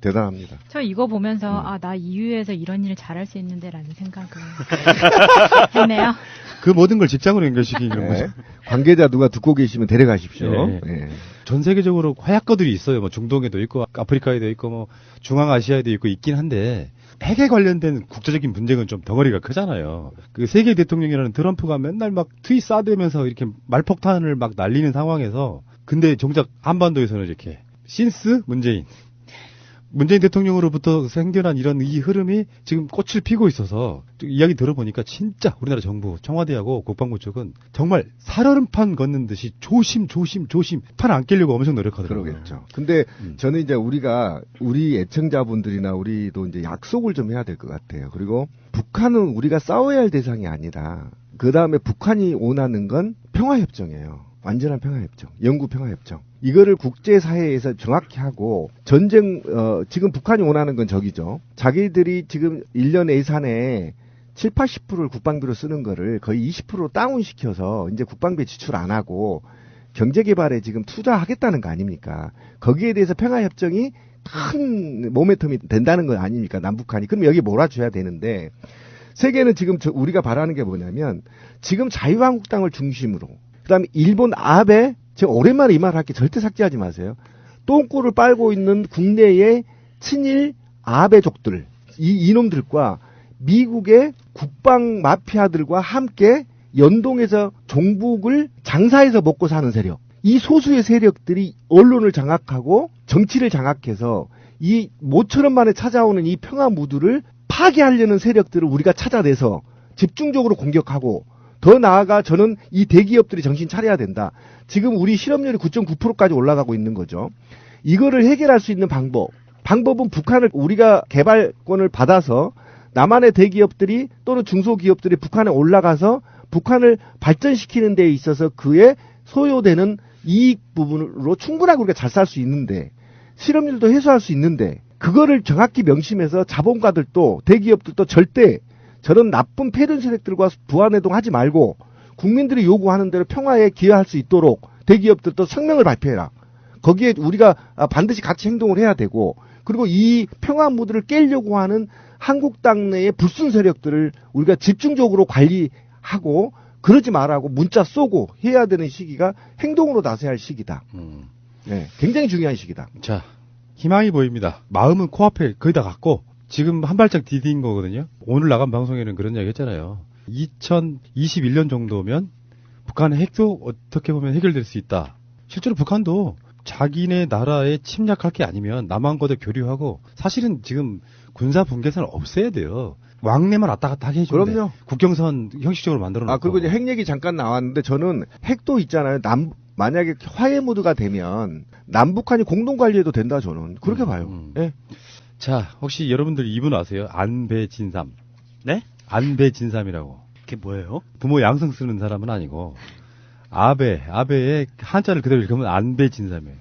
Speaker 8: 대단합니다.
Speaker 9: 저 이거 보면서 나 EU에서 이런 일을 잘할 수 있는데라는 생각을 했네요.
Speaker 7: 그 모든 걸 직장으로 연결시키는 거죠.
Speaker 8: 관계자 누가 듣고 계시면 데려가십시오.
Speaker 7: 네. 네. 전 세계적으로 화약거들이 있어요. 뭐 중동에도 있고 아프리카에도 있고 뭐 중앙아시아에도 있고 있긴 한데 핵에 관련된 국제적인 분쟁은 좀 덩어리가 크잖아요. 그 세계 대통령이라는 트럼프가 맨날 막 트윗 싸대면서 이렇게 말폭탄을 막 날리는 상황에서 근데 정작 한반도에서는 이렇게 신스 문재인 대통령으로부터 생겨난 이런 이 흐름이 지금 꽃을 피고 있어서 이야기 들어보니까 진짜 우리나라 정부 청와대하고 국방부 쪽은 정말 살얼음판 걷는 듯이 조심 판 안 깨려고 엄청 노력하더라고요.
Speaker 8: 그러겠죠. 근데 저는 이제 우리 애청자분들이나 우리도 이제 약속을 좀 해야 될 것 같아요. 그리고 북한은 우리가 싸워야 할 대상이 아니다. 그 다음에 북한이 원하는 건 평화협정이에요. 완전한 평화협정, 영구 평화협정. 이거를 국제사회에서 정확히 하고 지금 북한이 원하는 건 저기죠. 자기들이 지금 1년 예산에 70-80%를 국방비로 쓰는 거를 거의 20% 다운시켜서 이제 국방비 지출 안 하고 경제개발에 지금 투자하겠다는 거 아닙니까? 거기에 대해서 평화협정이 큰 모멘텀이 된다는 거 아닙니까? 남북한이. 그럼 여기 몰아줘야 되는데 세계는 지금 우리가 바라는 게 뭐냐면 지금 자유한국당을 중심으로 그다음에 일본 아베, 제가 오랜만에 이 말 할게 절대 삭제하지 마세요. 똥꼬를 빨고 있는 국내의 친일 아베족들, 이놈들과 미국의 국방 마피아들과 함께 연동해서 종북을 장사해서 먹고 사는 세력. 이 소수의 세력들이 언론을 장악하고 정치를 장악해서 이 모처럼 만에 찾아오는 이 평화 무드를 파괴하려는 세력들을 우리가 찾아내서 집중적으로 공격하고 더 나아가 저는 이 대기업들이 정신 차려야 된다. 지금 우리 실업률이 9.9%까지 올라가고 있는 거죠. 이거를 해결할 수 있는 방법은 북한을 우리가 개발권을 받아서 남한의 대기업들이 또는 중소기업들이 북한에 올라가서 북한을 발전시키는 데 있어서 그에 소요되는 이익 부분으로 충분하게 우리가 잘 살 수 있는데 실업률도 해소할 수 있는데 그거를 정확히 명심해서 자본가들도 대기업들도 절대 저런 나쁜 패륜 세력들과 부안해동 하지 말고 국민들이 요구하는 대로 평화에 기여할 수 있도록 대기업들도 성명을 발표해라. 거기에 우리가 반드시 같이 행동을 해야 되고, 그리고 이 평화 무드를 깨려고 하는 한국 당내의 불순 세력들을 우리가 집중적으로 관리하고 그러지 말라고 문자 쏘고 해야 되는 시기가 행동으로 나서야 할 시기다. 네, 굉장히 중요한 시기다.
Speaker 7: 자, 희망이 보입니다. 마음은 코앞에 거의 다 갔고 지금 한 발짝 디딘 거거든요. 오늘 나간 방송에는 그런 이야기 했잖아요. 2021년 정도면 북한의 핵도 어떻게 보면 해결될 수 있다. 실제로 북한도 자기네 나라에 침략할 게 아니면 남한과도 교류하고 사실은 지금 군사 분계선을 없애야 돼요. 왕래만 왔다 갔다 하게 해주면
Speaker 8: 그럼요.
Speaker 7: 국경선 형식적으로 만들어 놓고.
Speaker 8: 그리고 이제 핵 얘기 잠깐 나왔는데 저는 핵도 있잖아요. 만약에 화해 모드가 되면 남북한이 공동 관리해도 된다 저는 그렇게 봐요. 예.
Speaker 7: 자, 혹시 여러분들 이분 아세요? 안배진삼.
Speaker 6: 네?
Speaker 7: 안배진삼이라고.
Speaker 6: 그게 뭐예요?
Speaker 7: 부모 양성 쓰는 사람은 아니고 아베의 한자를 그대로 읽으면 안배진삼이에요.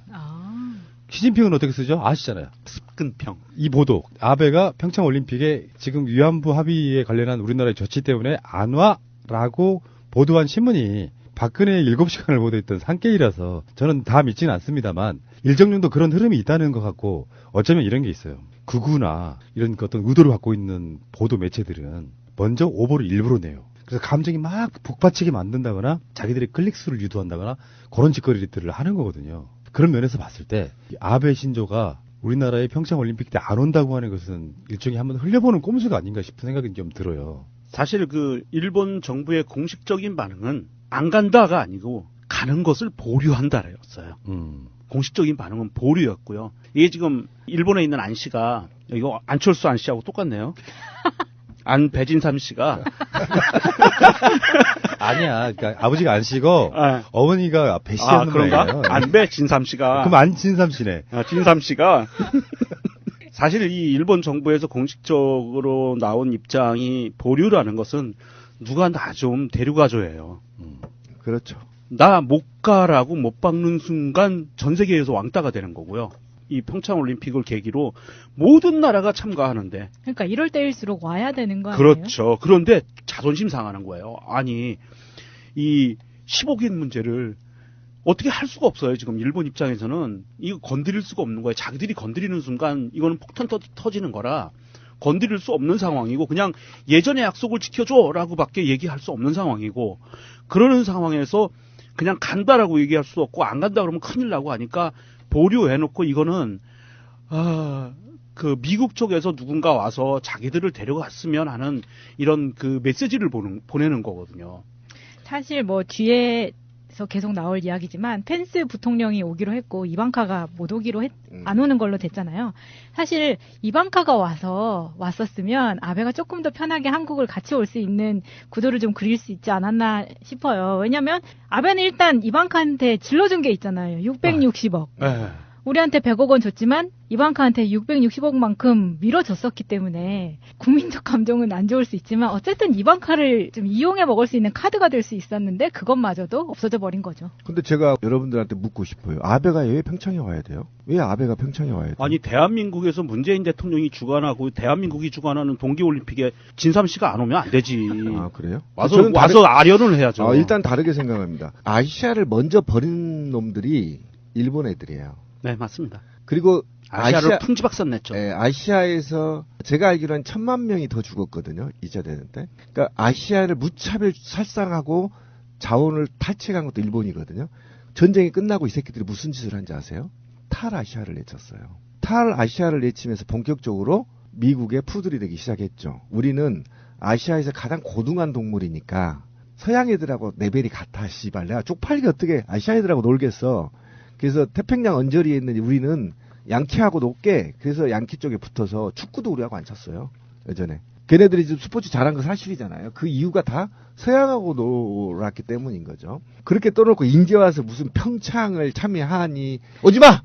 Speaker 7: 시진핑은 어떻게 쓰죠? 아시잖아요.
Speaker 6: 습근평.
Speaker 7: 이 보도 아베가 평창올림픽에 지금 위안부 합의에 관련한 우리나라의 조치 때문에 안 와라고 보도한 신문이 박근혜의 7시간을 보도했던 산케이라서 저는 다 믿지는 않습니다만 일정 정도 그런 흐름이 있다는 것 같고 어쩌면 이런 게 있어요. 극우나 이런 어떤 의도를 갖고 있는 보도 매체들은 먼저 오보를 일부러 내요. 그래서 감정이 막 북받치게 만든다거나 자기들의 클릭수를 유도한다거나 그런 짓거리들을 하는 거거든요. 그런 면에서 봤을 때 아베 신조가 우리나라의 평창올림픽 때 안 온다고 하는 것은 일종의 한번 흘려보는 꼼수가 아닌가 싶은 생각이 좀 들어요.
Speaker 6: 사실 그 일본 정부의 공식적인 반응은 안 간다가 아니고 가는 것을 보류한다였어요. 공식적인 반응은 보류였고요. 이게 지금 일본에 있는 안 씨가 이거 안철수 안 씨하고 똑같네요. 안배진삼 씨가
Speaker 7: 아니야. 그러니까 아버지가 안 씨고 어머니가 배 씨였는
Speaker 6: 그런가?
Speaker 7: 거예요.
Speaker 6: 안배진삼 씨가.
Speaker 7: 그럼 안진삼 씨네.
Speaker 6: 진삼 씨가 사실 이 일본 정부에서 공식적으로 나온 입장이 보류라는 것은 누가 나 좀 데려가줘예요.
Speaker 8: 그렇죠.
Speaker 6: 나 못 가라고 못 박는 순간 전 세계에서 왕따가 되는 거고요. 이 평창올림픽을 계기로 모든 나라가 참가하는데.
Speaker 9: 그러니까 이럴 때일수록 와야 되는 거 아니에요?
Speaker 6: 그렇죠. 그런데 자존심 상하는 거예요. 아니, 이 15긴 문제를 어떻게 할 수가 없어요. 지금 일본 입장에서는 이거 건드릴 수가 없는 거예요. 자기들이 건드리는 순간 이거는 폭탄 터지는 거라 건드릴 수 없는 상황이고 그냥 예전의 약속을 지켜줘라고 밖에 얘기할 수 없는 상황이고 그러는 상황에서 그냥 간다라고 얘기할 수 없고 안 간다 그러면 큰일 나고 하니까 보류해놓고 이거는 그 미국 쪽에서 누군가 와서 자기들을 데려갔으면 하는 이런 그 메시지를 보내는 거거든요.
Speaker 9: 사실 뭐 뒤에서 계속 나올 이야기지만 펜스 부통령이 오기로 했고 이방카가 못 오기로 안 오는 걸로 됐잖아요. 사실 이방카가 왔었으면 아베가 조금 더 편하게 한국을 같이 올 수 있는 구도를 좀 그릴 수 있지 않았나 싶어요. 왜냐면 아베는 일단 이방카한테 질러준 게 있잖아요. 660억. 우리한테 100억 원 줬지만 이방카한테 660억만큼 밀어줬었기 때문에 국민적 감정은 안 좋을 수 있지만 어쨌든 이방카를 좀 이용해 먹을 수 있는 카드가 될 수 있었는데 그것마저도 없어져 버린 거죠.
Speaker 8: 근데 제가 여러분들한테 묻고 싶어요. 아베가 왜 평창에 와야 돼요? 왜 아베가 평창에 와야 돼요?
Speaker 6: 아니 대한민국에서 문재인 대통령이 주관하고 대한민국이 주관하는 동계올림픽에 진삼 씨가 안 오면 안 되지.
Speaker 8: 아 그래요?
Speaker 6: 와서 아련을 해야죠.
Speaker 8: 일단 다르게 생각합니다. 아시아를 먼저 버린 놈들이 일본 애들이에요.
Speaker 6: 네, 맞습니다.
Speaker 8: 그리고
Speaker 6: 아시아를 풍지박산 냈죠.
Speaker 8: 네, 아시아에서 제가 알기로는 1,000만 명이 더 죽었거든요. 2차 대전 때. 그러니까 아시아를 무차별 살상하고 자원을 탈취한 것도 일본이거든요. 전쟁이 끝나고 이 새끼들이 무슨 짓을 한지 아세요? 탈아시아를 내쳤어요. 탈아시아를 내치면서 본격적으로 미국에 푸들이 되기 시작했죠. 우리는 아시아에서 가장 고등한 동물이니까 서양 애들하고 레벨이 같아. 씨발 내가 쪽팔리게 어떻게 아시아 애들하고 놀겠어. 그래서 태평양 언저리에 있는 우리는 양키하고 높게 그래서 양키 쪽에 붙어서 축구도 우리하고 안 쳤어요. 예전에. 걔네들이 지금 스포츠 잘한 거 사실이잖아요. 그 이유가 다 서양하고 놀았기 때문인 거죠. 그렇게 떠놓고 인제 와서 무슨 평창을 참여하니 오지 마!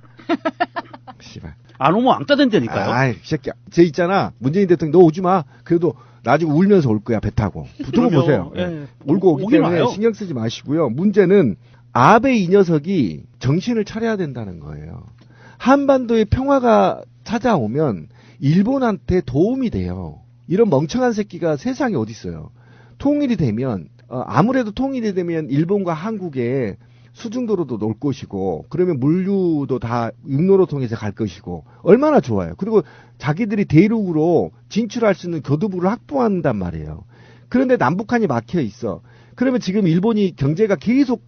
Speaker 8: 씨발.
Speaker 6: 안 오면 왕따 된다니까요.
Speaker 8: 아이, 새끼야. 쟤 있잖아. 문재인 대통령 너 오지 마. 그래도 나중에 울면서 올 거야. 배 타고. 붙은 거 보세요.
Speaker 6: 예.
Speaker 8: 울고 오기 때문에 와요. 신경 쓰지 마시고요. 문제는 아베 이 녀석이 정신을 차려야 된다는 거예요. 한반도의 평화가 찾아오면 일본한테 도움이 돼요. 이런 멍청한 새끼가 세상에 어디 있어요. 통일이 되면 아무래도 통일이 되면 일본과 한국의 수중도로도 놓을 것이고 그러면 물류도 다 육로로 통해서 갈 것이고 얼마나 좋아요. 그리고 자기들이 대륙으로 진출할 수 있는 교두부를 확보한단 말이에요. 그런데 남북한이 막혀 있어. 그러면 지금 일본이 경제가 계속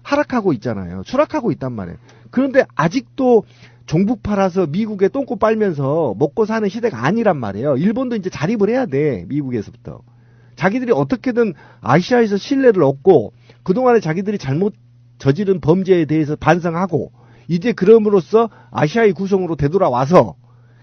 Speaker 8: 하락하고 있잖아요. 추락하고 있단 말이에요. 그런데 아직도 종북 팔아서 미국에 똥꼬 빨면서 먹고 사는 시대가 아니란 말이에요. 일본도 이제 자립을 해야 돼. 미국에서부터. 자기들이 어떻게든 아시아에서 신뢰를 얻고 그동안에 자기들이 잘못 저지른 범죄에 대해서 반성하고 이제 그럼으로써 아시아의 구성으로 되돌아와서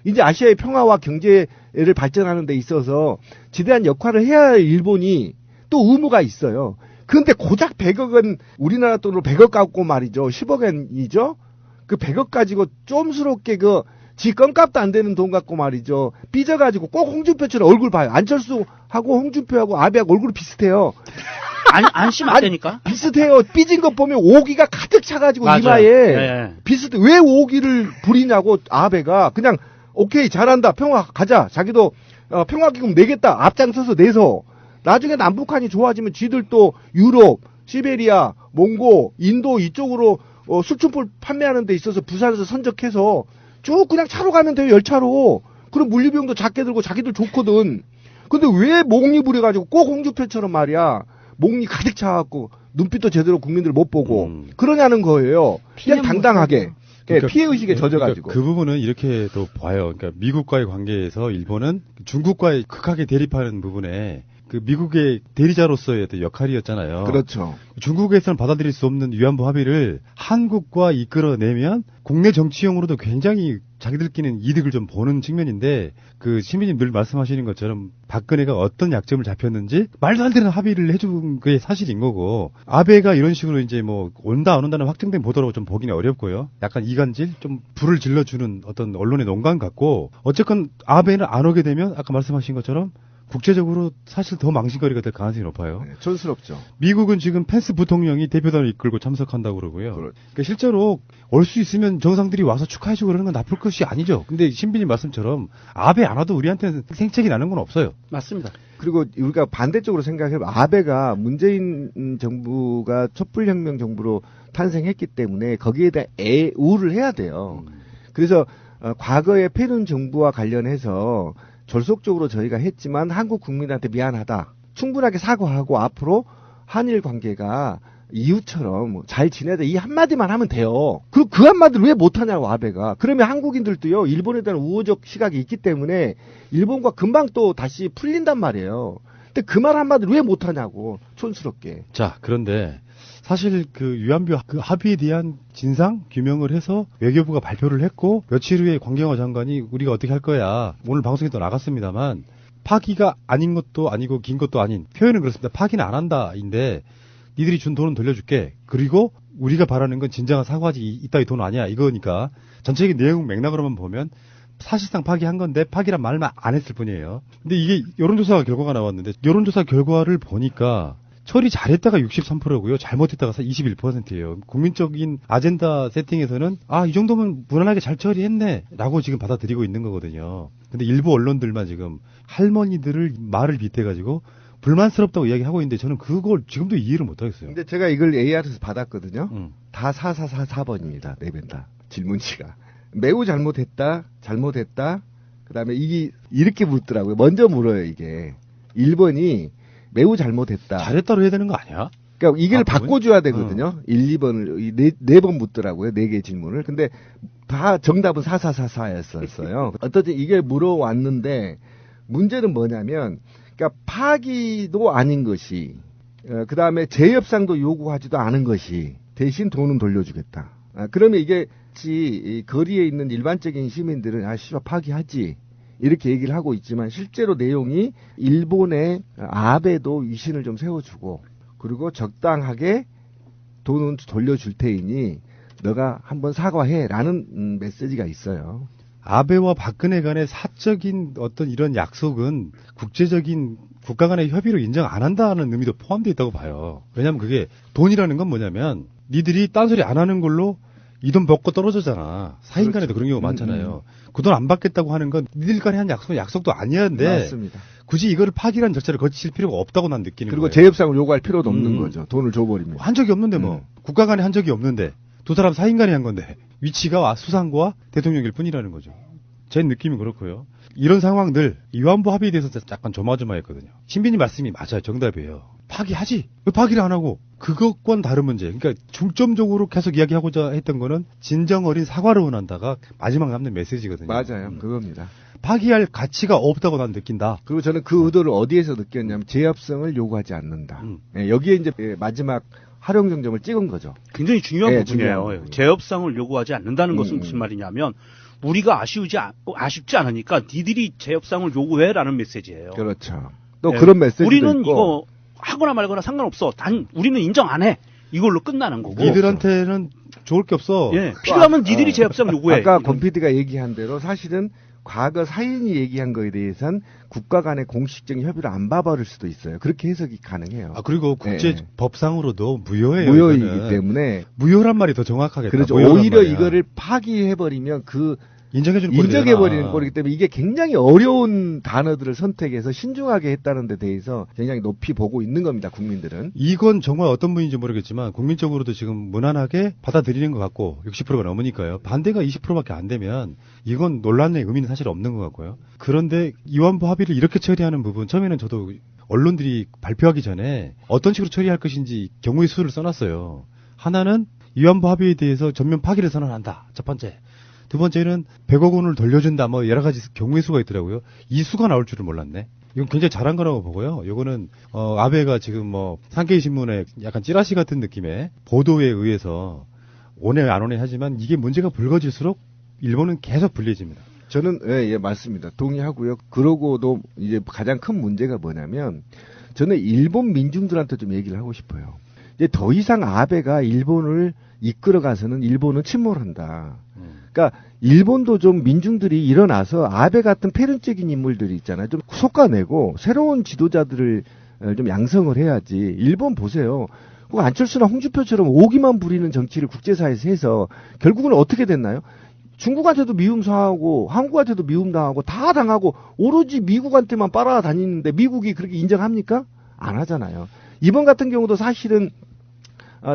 Speaker 8: 이제 아시아의 평화와 경제를 발전하는 데 있어서 지대한 역할을 해야 할 일본이 또 의무가 있어요. 그런데 고작 100억 원 우리나라 돈으로 100억 갖고 말이죠. 10억 원이죠. 그 100억 가지고 좀스럽게 지 껌값도 안 되는 돈 갖고 말이죠. 삐져가지고 꼭 홍준표처럼 얼굴 봐요. 안철수하고 홍준표하고 아베하고 얼굴이 비슷해요.
Speaker 6: 안 심하다니까?
Speaker 8: 비슷해요. 삐진 것 보면 오기가 가득 차가지고
Speaker 6: 맞아요.
Speaker 8: 이마에
Speaker 6: 네.
Speaker 8: 비슷해. 왜 오기를 부리냐고 아베가 그냥 오케이 잘한다 평화 가자. 자기도 평화기금 내겠다. 앞장서서 내서 나중에 남북한이 좋아지면 쥐들도 유럽, 시베리아, 몽고, 인도 이쪽으로 수출품 판매하는 데 있어서 부산에서 선적해서 쭉 그냥 차로 가면 돼요. 열차로. 그럼 물류비용도 작게 들고 자기들 좋거든. 근데 왜 목리 부려가지고 꼭 홍준표처럼 말이야. 목리 가득 차갖고 눈빛도 제대로 국민들 못 보고 그러냐는 거예요. 그냥 당당하게. 그러니까, 피해의식에 젖어가지고.
Speaker 7: 그러니까 그 부분은 이렇게도 봐요. 그러니까 미국과의 관계에서 일본은 중국과의 극하게 대립하는 부분에 그 미국의 대리자로서의 어떤 역할이었잖아요.
Speaker 8: 그렇죠.
Speaker 7: 중국에서는 받아들일 수 없는 위안부 합의를 한국과 이끌어내면 국내 정치용으로도 굉장히 자기들끼리는 이득을 좀 보는 측면인데 그 시민님 늘 말씀하시는 것처럼 박근혜가 어떤 약점을 잡혔는지 말도 안 되는 합의를 해준 게 사실인 거고 아베가 이런 식으로 이제 뭐 온다 안 온다는 확정된 보도라고 좀 보기는 어렵고요. 약간 이간질 좀 불을 질러주는 어떤 언론의 농간 같고 어쨌건 아베는 안 오게 되면 아까 말씀하신 것처럼 국제적으로 사실 더 망신거리가 될 가능성이 높아요.
Speaker 8: 네, 촌스럽죠.
Speaker 7: 미국은 지금 펜스 부통령이 대표단을 이끌고 참석한다고 그러고요. 그러니까 실제로 올 수 있으면 정상들이 와서 축하해주고 그러는 건 나쁠 것이 아니죠. 근데 신비님 말씀처럼 아베 안 와도 우리한테는 생책이 나는 건 없어요.
Speaker 6: 맞습니다.
Speaker 8: 그리고 우리가 반대쪽으로 생각해보면 아베가 문재인 정부가 촛불혁명 정부로 탄생했기 때문에 거기에 대한 애우를 해야 돼요. 그래서 과거의 페룬 정부와 관련해서 졸속적으로 저희가 했지만 한국 국민한테 미안하다. 충분하게 사과하고 앞으로 한일 관계가 이웃처럼 잘 지내자. 이 한마디만 하면 돼요. 그 한마디를 왜 못하냐고 아베가. 그러면 한국인들도요. 일본에 대한 우호적 시각이 있기 때문에 일본과 금방 또 다시 풀린단 말이에요. 근데 그 말 한마디를 왜 못하냐고. 촌스럽게.
Speaker 7: 자, 그런데 사실 그 위안부 그 합의에 대한 진상 규명을 해서 외교부가 발표를 했고 며칠 후에 광경화 장관이 우리가 어떻게 할 거야. 오늘 방송에도 나갔습니다만 파기가 아닌 것도 아니고 긴 것도 아닌 표현은 그렇습니다. 파기는 안 한다인데 니들이 준 돈은 돌려줄게. 그리고 우리가 바라는 건 진정한 사과지 이따위 돈 아니야 이거니까 전체적인 내용 맥락으로만 보면 사실상 파기한 건데 파기란 말만 안 했을 뿐이에요. 근데 이게 여론조사 결과가 나왔는데 여론조사 결과를 보니까 처리 잘했다가 63%고요. 잘못했다가 21%예요. 국민적인 아젠다 세팅에서는 이 정도면 무난하게 잘 처리했네 라고 지금 받아들이고 있는 거거든요. 근데 일부 언론들만 지금 할머니들을 말을 빗대가지고 불만스럽다고 이야기하고 있는데 저는 그걸 지금도 이해를 못하겠어요.
Speaker 8: 근데 제가 이걸 AR에서 받았거든요. 다 4444번입니다. 네번 다. 질문지가. 매우 잘못했다. 그 다음에 이렇게 묻더라고요. 먼저 물어요 이게. 1번이 매우 잘못했다.
Speaker 7: 잘했다로 해야 되는 거 아니야?
Speaker 8: 그러니까 이걸 바꿔줘야 되거든요. 1, 2번을 네 번 묻더라고요. 4개 질문을. 근데 다 정답은 4444였어요. 어떻든 이게 물어왔는데 문제는 뭐냐면 그러니까 파기도 아닌 것이 그 다음에 재협상도 요구하지도 않은 것이 대신 돈은 돌려주겠다. 그러면 이게 거리에 있는 일반적인 시민들은 씨발 파기하지. 이렇게 얘기를 하고 있지만 실제로 내용이 일본의 아베도 위신을 좀 세워주고 그리고 적당하게 돈은 돌려줄 테이니 너가 한번 사과해라는 메시지가 있어요.
Speaker 7: 아베와 박근혜 간의 사적인 어떤 이런 약속은 국제적인 국가 간의 협의로 인정 안 한다는 의미도 포함되어 있다고 봐요. 왜냐하면 그게 돈이라는 건 뭐냐면 니들이 딴소리 안 하는 걸로 이 돈 먹고 떨어졌잖아. 사인 간에도
Speaker 8: 그렇죠.
Speaker 7: 그런 경우가 많잖아요. 그 돈 안 받겠다고 하는 건 니들 간에 한 약속도 아니었는데
Speaker 8: 맞습니다.
Speaker 7: 굳이 이거를 파기라는 절차를 거칠 필요가 없다고 난 느끼는
Speaker 8: 그리고
Speaker 7: 거예요.
Speaker 8: 재협상을 요구할 필요도 없는 거죠. 돈을 줘버리면.
Speaker 7: 한 적이 없는데 뭐. 국가 간에 한 적이 없는데 두 사람 사인 간에 한 건데 위치가 수상과 대통령일 뿐이라는 거죠. 제 느낌이 그렇고요. 이런 상황들 위안부 합의에 대해서 약간 조마조마했거든요. 신빈이 말씀이 맞아요. 정답이에요. 파기하지. 왜 파기를 안 하고? 그것과는 다른 문제. 그러니까 중점적으로 계속 이야기하고자 했던 거는 진정 어린 사과를 원한다가 마지막 남는 메시지거든요.
Speaker 8: 맞아요. 그겁니다.
Speaker 7: 파기할 가치가 없다고 난 느낀다.
Speaker 8: 그리고 저는 그 의도를 어디에서 느꼈냐면 재협상을 요구하지 않는다. 예, 여기에 이제 마지막 활용정점을 찍은 거죠.
Speaker 6: 굉장히 중요한
Speaker 8: 네,
Speaker 6: 부분이에요.
Speaker 8: 중요한 부분.
Speaker 6: 재협상을 요구하지 않는다는 것은 무슨 말이냐면 우리가 아쉽지 않으니까 니들이 재협상을 요구해라는 메시지예요.
Speaker 8: 그렇죠. 또 그런 메시지도
Speaker 6: 우리는
Speaker 8: 있고.
Speaker 6: 이거 하거나 말거나 상관없어. 단 우리는 인정 안 해. 이걸로 끝나는 거고.
Speaker 7: 니들한테는 좋을 게 없어.
Speaker 6: 예. 필요하면 니들이 재협상 요구해.
Speaker 8: 아까 권 PD가 얘기한 대로 사실은 과거 사인이 얘기한 거에 대해서는 국가 간의 공식적인 협의를 안 봐버릴 수도 있어요. 그렇게 해석이 가능해요.
Speaker 7: 아, 그리고 국제 법상으로도 무효예요.
Speaker 8: 무효이기
Speaker 7: 이거는.
Speaker 8: 때문에.
Speaker 7: 무효란 말이 더 정확하겠다.
Speaker 8: 그렇죠. 오히려 이거를 파기해버리면 인정해버리는 꼴이기 때문에 이게 굉장히 어려운 단어들을 선택해서 신중하게 했다는 데 대해서 굉장히 높이 보고 있는 겁니다. 국민들은.
Speaker 7: 이건 정말 어떤 분인지 모르겠지만 국민적으로도 지금 무난하게 받아들이는 것 같고 60%가 넘으니까요. 반대가 20%밖에 안 되면 이건 논란의 의미는 사실 없는 것 같고요. 그런데 위안부 합의를 이렇게 처리하는 부분 처음에는 저도 언론들이 발표하기 전에 어떤 식으로 처리할 것인지 경우의 수를 써놨어요. 하나는 위안부 합의에 대해서 전면 파기를 선언한다. 첫 번째. 두 번째는 100억 원을 돌려준다. 뭐 여러 가지 경우의 수가 있더라고요. 이 수가 나올 줄을 몰랐네. 이건 굉장히 잘한 거라고 보고요. 이거는 아베가 지금 뭐 산케이 신문에 약간 찌라시 같은 느낌의 보도에 의해서 오네 안 오네 하지만 이게 문제가 불거질수록 일본은 계속 불리해집니다.
Speaker 8: 저는 예, 맞습니다. 동의하고요. 그러고도 이제 가장 큰 문제가 뭐냐면 저는 일본 민중들한테 좀 얘기를 하고 싶어요. 이제 더 이상 아베가 일본을 이끌어가서는 일본은 침몰한다. 그러니까 일본도 좀 민중들이 일어나서 아베 같은 패륜적인 인물들이 있잖아요. 좀 솎아내고 새로운 지도자들을 좀 양성을 해야지. 일본 보세요. 그 안철수나 홍준표처럼 오기만 부리는 정치를 국제사회에서 해서 결국은 어떻게 됐나요? 중국한테도 미움 당하고 한국한테도 미움 당하고 다 당하고 오로지 미국한테만 빨아다니는데 미국이 그렇게 인정합니까? 안 하잖아요. 이번 같은 경우도 사실은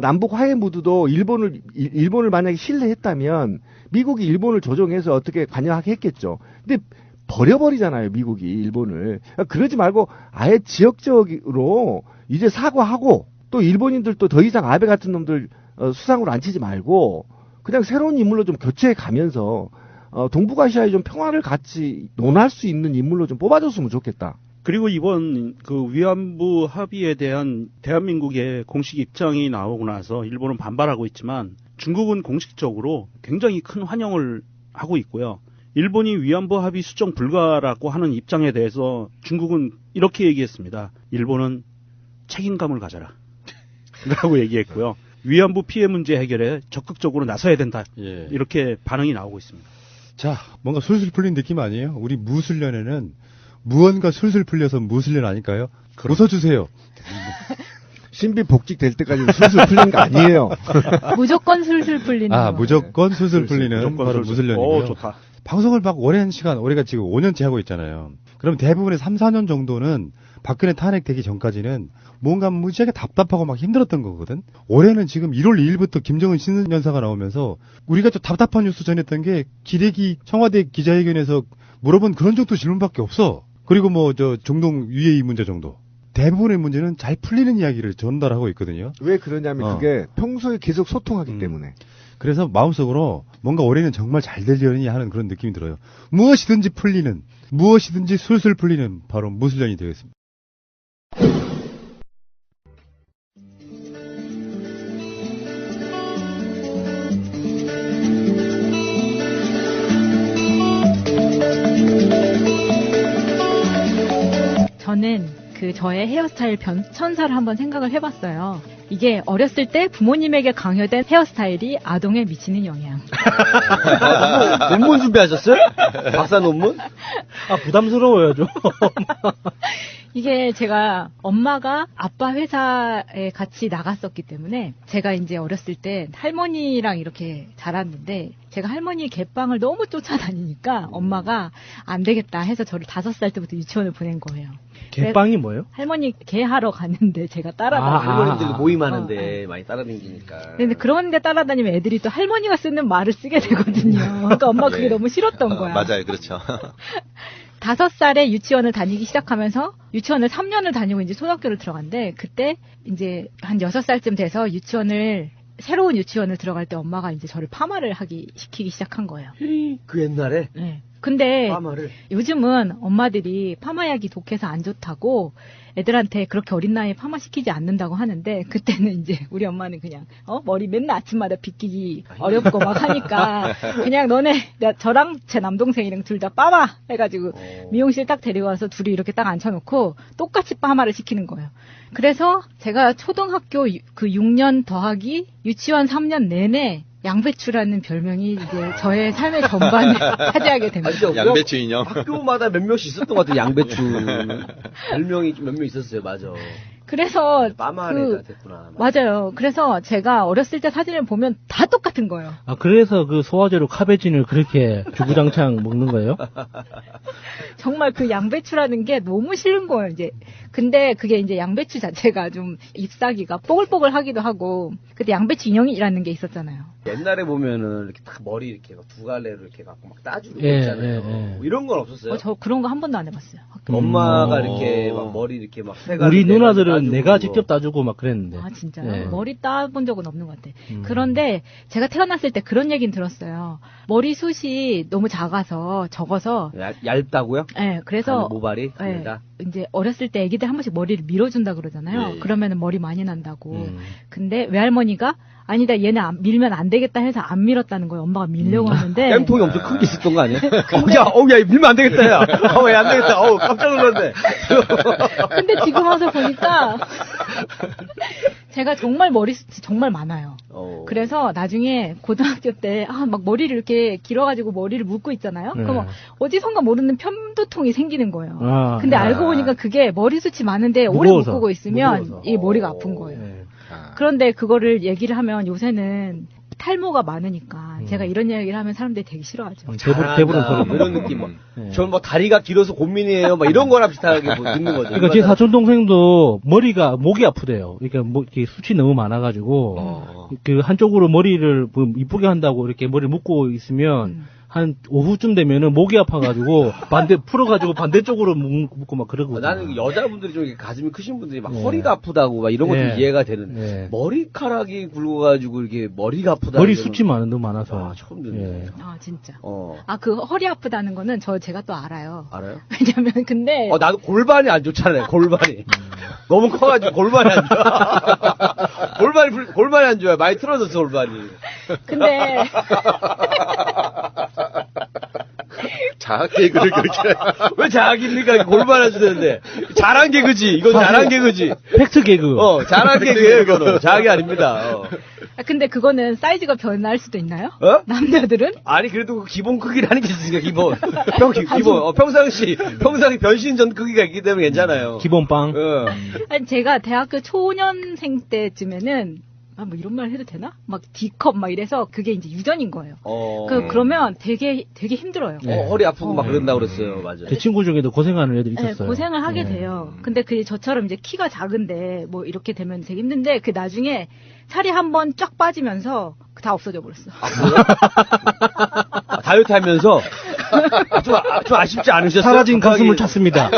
Speaker 8: 남북 화해 무드도 일본을 만약에 신뢰했다면 미국이 일본을 조종해서 어떻게 관여하게 했겠죠. 근데 버려버리잖아요, 미국이 일본을. 그러지 말고 아예 지역적으로 이제 사과하고 또 일본인들도 더 이상 아베 같은 놈들 수상으로 앉히지 말고 그냥 새로운 인물로 좀 교체해 가면서 동북아시아에 좀 평화를 같이 논할 수 있는 인물로 좀 뽑아줬으면 좋겠다.
Speaker 6: 그리고 이번 그 위안부 합의에 대한 대한민국의 공식 입장이 나오고 나서 일본은 반발하고 있지만 중국은 공식적으로 굉장히 큰 환영을 하고 있고요. 일본이 위안부 합의 수정 불가라고 하는 입장에 대해서 중국은 이렇게 얘기했습니다. 일본은 책임감을 가져라 라고 얘기했고요. 위안부 피해 문제 해결에 적극적으로 나서야 된다.
Speaker 7: 예.
Speaker 6: 이렇게 반응이 나오고 있습니다.
Speaker 7: 자, 뭔가 술술 풀린 느낌 아니에요? 우리 무술년에는 무언가 술술 풀려서 무술년 아닐까요? 웃어주세요.
Speaker 8: 신비 복직 될 때까지 술술 풀린 거 아니에요.
Speaker 9: 무조건 술술 풀리는 거.
Speaker 7: 무조건 술술 풀리는 바로 무술년이고요.
Speaker 6: 좋다.
Speaker 7: 방송을 막 오랜 시간, 우리가 지금 5년째 하고 있잖아요. 그럼 대부분의 3, 4년 정도는 박근혜 탄핵되기 전까지는 뭔가 무지하게 답답하고 막 힘들었던 거거든. 올해는 지금 1월 2일부터 김정은 신년사가 나오면서 우리가 좀 답답한 뉴스 전했던 게 기레기 청와대 기자회견에서 물어본 그런 정도 질문밖에 없어. 그리고 뭐 중동 UAE 문제 정도. 대부분의 문제는 잘 풀리는 이야기를 전달하고 있거든요.
Speaker 8: 왜 그러냐면 그게 평소에 계속 소통하기 때문에.
Speaker 7: 그래서 마음속으로 뭔가 올해는 정말 잘 되려니 하는 그런 느낌이 들어요. 무엇이든지 풀리는, 무엇이든지 술술 풀리는 바로 무술년이 되겠습니다.
Speaker 9: 저는 저의 헤어스타일 천사를 한번 생각을 해봤어요. 이게 어렸을 때 부모님에게 강요된 헤어스타일이 아동에 미치는 영향.
Speaker 11: 논문 준비하셨어요? 박사 논문?
Speaker 6: 부담스러워요, 좀.
Speaker 9: 이게 제가 엄마가 아빠 회사에 같이 나갔었기 때문에 제가 이제 어렸을 때 할머니랑 이렇게 자랐는데 제가 할머니 개빵을 너무 쫓아다니니까 엄마가 안 되겠다 해서 저를 5살 때부터 유치원을 보낸 거예요.
Speaker 12: 개빵이 뭐예요?
Speaker 9: 할머니 개하러 갔는데 제가 따라다니고
Speaker 13: 할머니들 모임하는데 많이 따라다니니까.
Speaker 9: 근데 그런데 따라다니면 애들이 또 할머니가 쓰는 말을 쓰게 되거든요. 그러니까 엄마가 그게 너무 싫었던 거야.
Speaker 13: 맞아요, 그렇죠.
Speaker 9: 5살에 유치원을 다니기 시작하면서 유치원을 3년을 다니고 이제 초등학교를 들어간데 그때 이제 한 6살쯤 돼서 새로운 유치원을 들어갈 때 엄마가 이제 저를 파마를 시키기 시작한 거예요.
Speaker 13: 그 옛날에?
Speaker 9: 네. 근데
Speaker 13: 파마를?
Speaker 9: 요즘은 엄마들이 파마약이 독해서 안 좋다고 애들한테 그렇게 어린 나이에 파마 시키지 않는다고 하는데 그때는 이제 우리 엄마는 그냥 머리 맨날 아침마다 빗기기 어렵고 막 하니까 그냥 저랑 제 남동생이랑 둘 다 파마 해가지고 미용실 딱 데리고 와서 둘이 이렇게 딱 앉혀놓고 똑같이 파마를 시키는 거예요. 그래서 제가 초등학교 그 6년 더하기 유치원 3년 내내 양배추라는 별명이 이제 저의 삶의 전반을 차지하게 됩니다.
Speaker 13: 양배추 인형. 학교마다 몇 명씩 있었던 것 같아요. 양배추 별명이 몇 명 있었어요. 맞아.
Speaker 9: 그래서
Speaker 13: 빠마레가 됐구나.
Speaker 9: 맞아요. 그래서 제가 어렸을 때 사진을 보면 다 똑같은 거예요.
Speaker 12: 아, 그래서 그 소화제로 카베진을 그렇게 주구장창 먹는 거예요?
Speaker 9: 정말 그 양배추라는 게 너무 싫은 거예요, 이제. 근데 그게 이제 양배추 자체가 좀 잎사귀가 뽀글뽀글 하기도 하고, 그때 양배추 인형이라는 게 있었잖아요.
Speaker 13: 옛날에 보면은 이렇게 딱 머리 이렇게 두 갈래로 이렇게 갖고 막 따주고 있잖아요. 뭐 이런 건 없었어요?
Speaker 9: 저 그런 거 한 번도 안 해봤어요.
Speaker 13: 엄마가 이렇게 막 머리 이렇게 막 세
Speaker 12: 우리 누나들은 내가 직접 따주고 막 그랬는데.
Speaker 9: 아, 진짜요? 네. 머리 따본 적은 없는 것 같아. 그런데 제가 태어났을 때 그런 얘기는 들었어요. 머리숱이 너무 적어서.
Speaker 13: 얇다고요?
Speaker 9: 네, 그래서.
Speaker 13: 모발이?
Speaker 9: 네, 이제 어렸을 때 애기들 한 번씩 머리를 밀어준다 그러잖아요.
Speaker 13: 예.
Speaker 9: 그러면은 머리 많이 난다고. 근데 외할머니가 아니다, 얘네 밀면 안 되겠다 해서 안 밀었다는 거예요. 엄마가 밀려고 하는데.
Speaker 13: 땜통이 엄청 큰 게 있었던 거 아니에요? 야, 밀면 안 되겠다, 야. 왜 안 되겠다. 깜짝 놀랐네.
Speaker 9: 근데 지금 와서 보니까 제가 정말 머리숱이 정말 많아요. 그래서 나중에 고등학교 때 막 머리를 이렇게 길어가지고 머리를 묶고 있잖아요. 그럼 어디선가 모르는 편두통이 생기는 거예요. 근데 알고 보니까 그게 머리숱이 많은데 오래 묶고 있으면 이 머리가 아픈 거예요. 그런데 그거를 얘기를 하면 요새는 탈모가 많으니까 제가 이런 이야기를 하면 사람들이 되게 싫어하죠.
Speaker 13: 대부분 이런 느낌. 전 뭐 다리가 길어서 고민이에요. 막 이런 거랑 비슷하게 듣는 거죠.
Speaker 12: 그러니까 제 사촌 동생도 목이 아프대요. 그러니까 이렇게 숱이 너무 많아가지고 그 한쪽으로 머리를 이쁘게 한다고 이렇게 머리를 묶고 있으면 한 오후쯤 되면은 목이 아파가지고 풀어가지고 반대쪽으로 묶고 막 그러고.
Speaker 13: 나는 여자분들이 좀 가슴이 크신 분들이 막 허리가 아프다고 막 이런 것도 이해가 되는. 머리카락이 굵어가지고 이렇게 머리가 아프다.
Speaker 12: 머리 숱이 너무 많아서.
Speaker 13: 처음 듣네.
Speaker 9: 진짜. 그 허리 아프다는 거는 제가 또 알아요.
Speaker 13: 알아요?
Speaker 9: 왜냐면 근데.
Speaker 13: 나도 골반이 안 좋잖아요. 골반이. 너무 커가지고 골반이 안 좋아. 골반이 안 좋아요. 많이 틀어졌어 골반이.
Speaker 9: 근데.
Speaker 13: 자학 개그를 그렇게 왜 자학입니까? 골반 안 주는데 자랑 개그지. 이건 자랑 개그지.
Speaker 12: 팩트 개그.
Speaker 13: 자랑 개그예요. 이거는 자학이 아닙니다.
Speaker 9: 근데 그거는 사이즈가 변할 수도 있나요? 남자들은?
Speaker 13: 아니 그래도 기본 크기라는 게 있으니까 기본. 평상시 변신 전 크기가 있기 때문에 괜찮아요.
Speaker 12: 기본 빵.
Speaker 9: 아니 제가 대학교 초년생 때쯤에는 뭐 이런 말 해도 되나? 막 D컵 막 이래서 그게 이제 유전인 거예요. 그러면 되게 힘들어요.
Speaker 13: 허리 아프고 막 그런다고 그랬어요. 맞아요.
Speaker 12: 제 친구 중에도 고생하는 애들이 있었어요.
Speaker 9: 고생을 하게 돼요. 근데 저처럼 이제 키가 작은데 뭐 이렇게 되면 되게 힘든데 나중에 살이 한번 쫙 빠지면서 다 없어져 버렸어.
Speaker 13: 다이어트 하면서 좀 아쉽지 않으셨어요?
Speaker 12: 사라진 가슴을 찾습니다.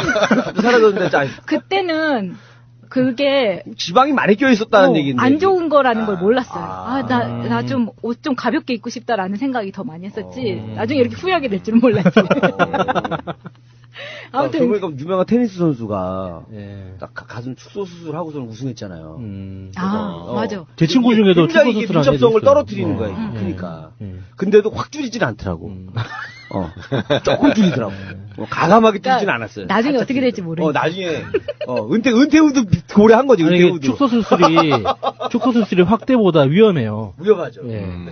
Speaker 13: 사라졌는데
Speaker 9: 그때는 그게
Speaker 13: 지방이 많이 껴 있었다는 얘기인데
Speaker 9: 안 좋은 거라는 걸 몰랐어요. 나 좀 옷 좀 가볍게 입고 싶다라는 생각이 더 많이 했었지. 나중에 이렇게 후회하게 될 줄은 몰랐지.
Speaker 13: 아무튼 그러니까 유명한 테니스 선수가 딱 가슴 축소 수술하고서는 우승했잖아요.
Speaker 9: 맞아.
Speaker 12: 제 친구 중에도
Speaker 13: 굉장히 이게 민첩성을 떨어뜨리는 거예요. 그러니까. 근데도 확 줄이진 않더라고. 조금 줄이더라고. 가감하게 줄이진 않았어요.
Speaker 9: 나중에 어떻게 될지 모르겠어.
Speaker 13: 나중에 은퇴 후도 고려 한 거지. 은퇴 후도.
Speaker 12: 축소 수술이 확대보다 위험해요.
Speaker 13: 위험하죠.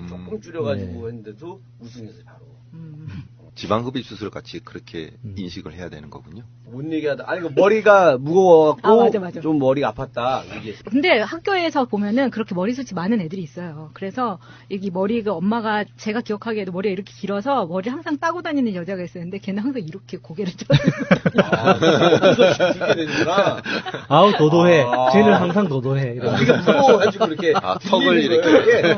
Speaker 13: 조금 줄여가지고 했는데도 우승했어요 바로.
Speaker 14: 지방흡입 수술 같이 그렇게 인식을 해야 되는 거군요.
Speaker 13: 뭔 얘기하다. 아니, 그 머리가 무거워갖고
Speaker 9: 맞아.
Speaker 13: 좀 머리가 아팠다. 이게.
Speaker 9: 근데 학교에서 보면은 그렇게 머리숱이 많은 애들이 있어요. 그래서 여기 머리가 엄마가 제가 기억하기에도 머리가 이렇게 길어서 머리 항상 따고 다니는 여자가 있었는데 걔는 항상 이렇게 고개를
Speaker 13: 되는구나.
Speaker 12: 아우 도도해. 쟤는 항상 도도해.
Speaker 13: 우리가 무거워가지고 이렇게
Speaker 14: 턱을 이렇게.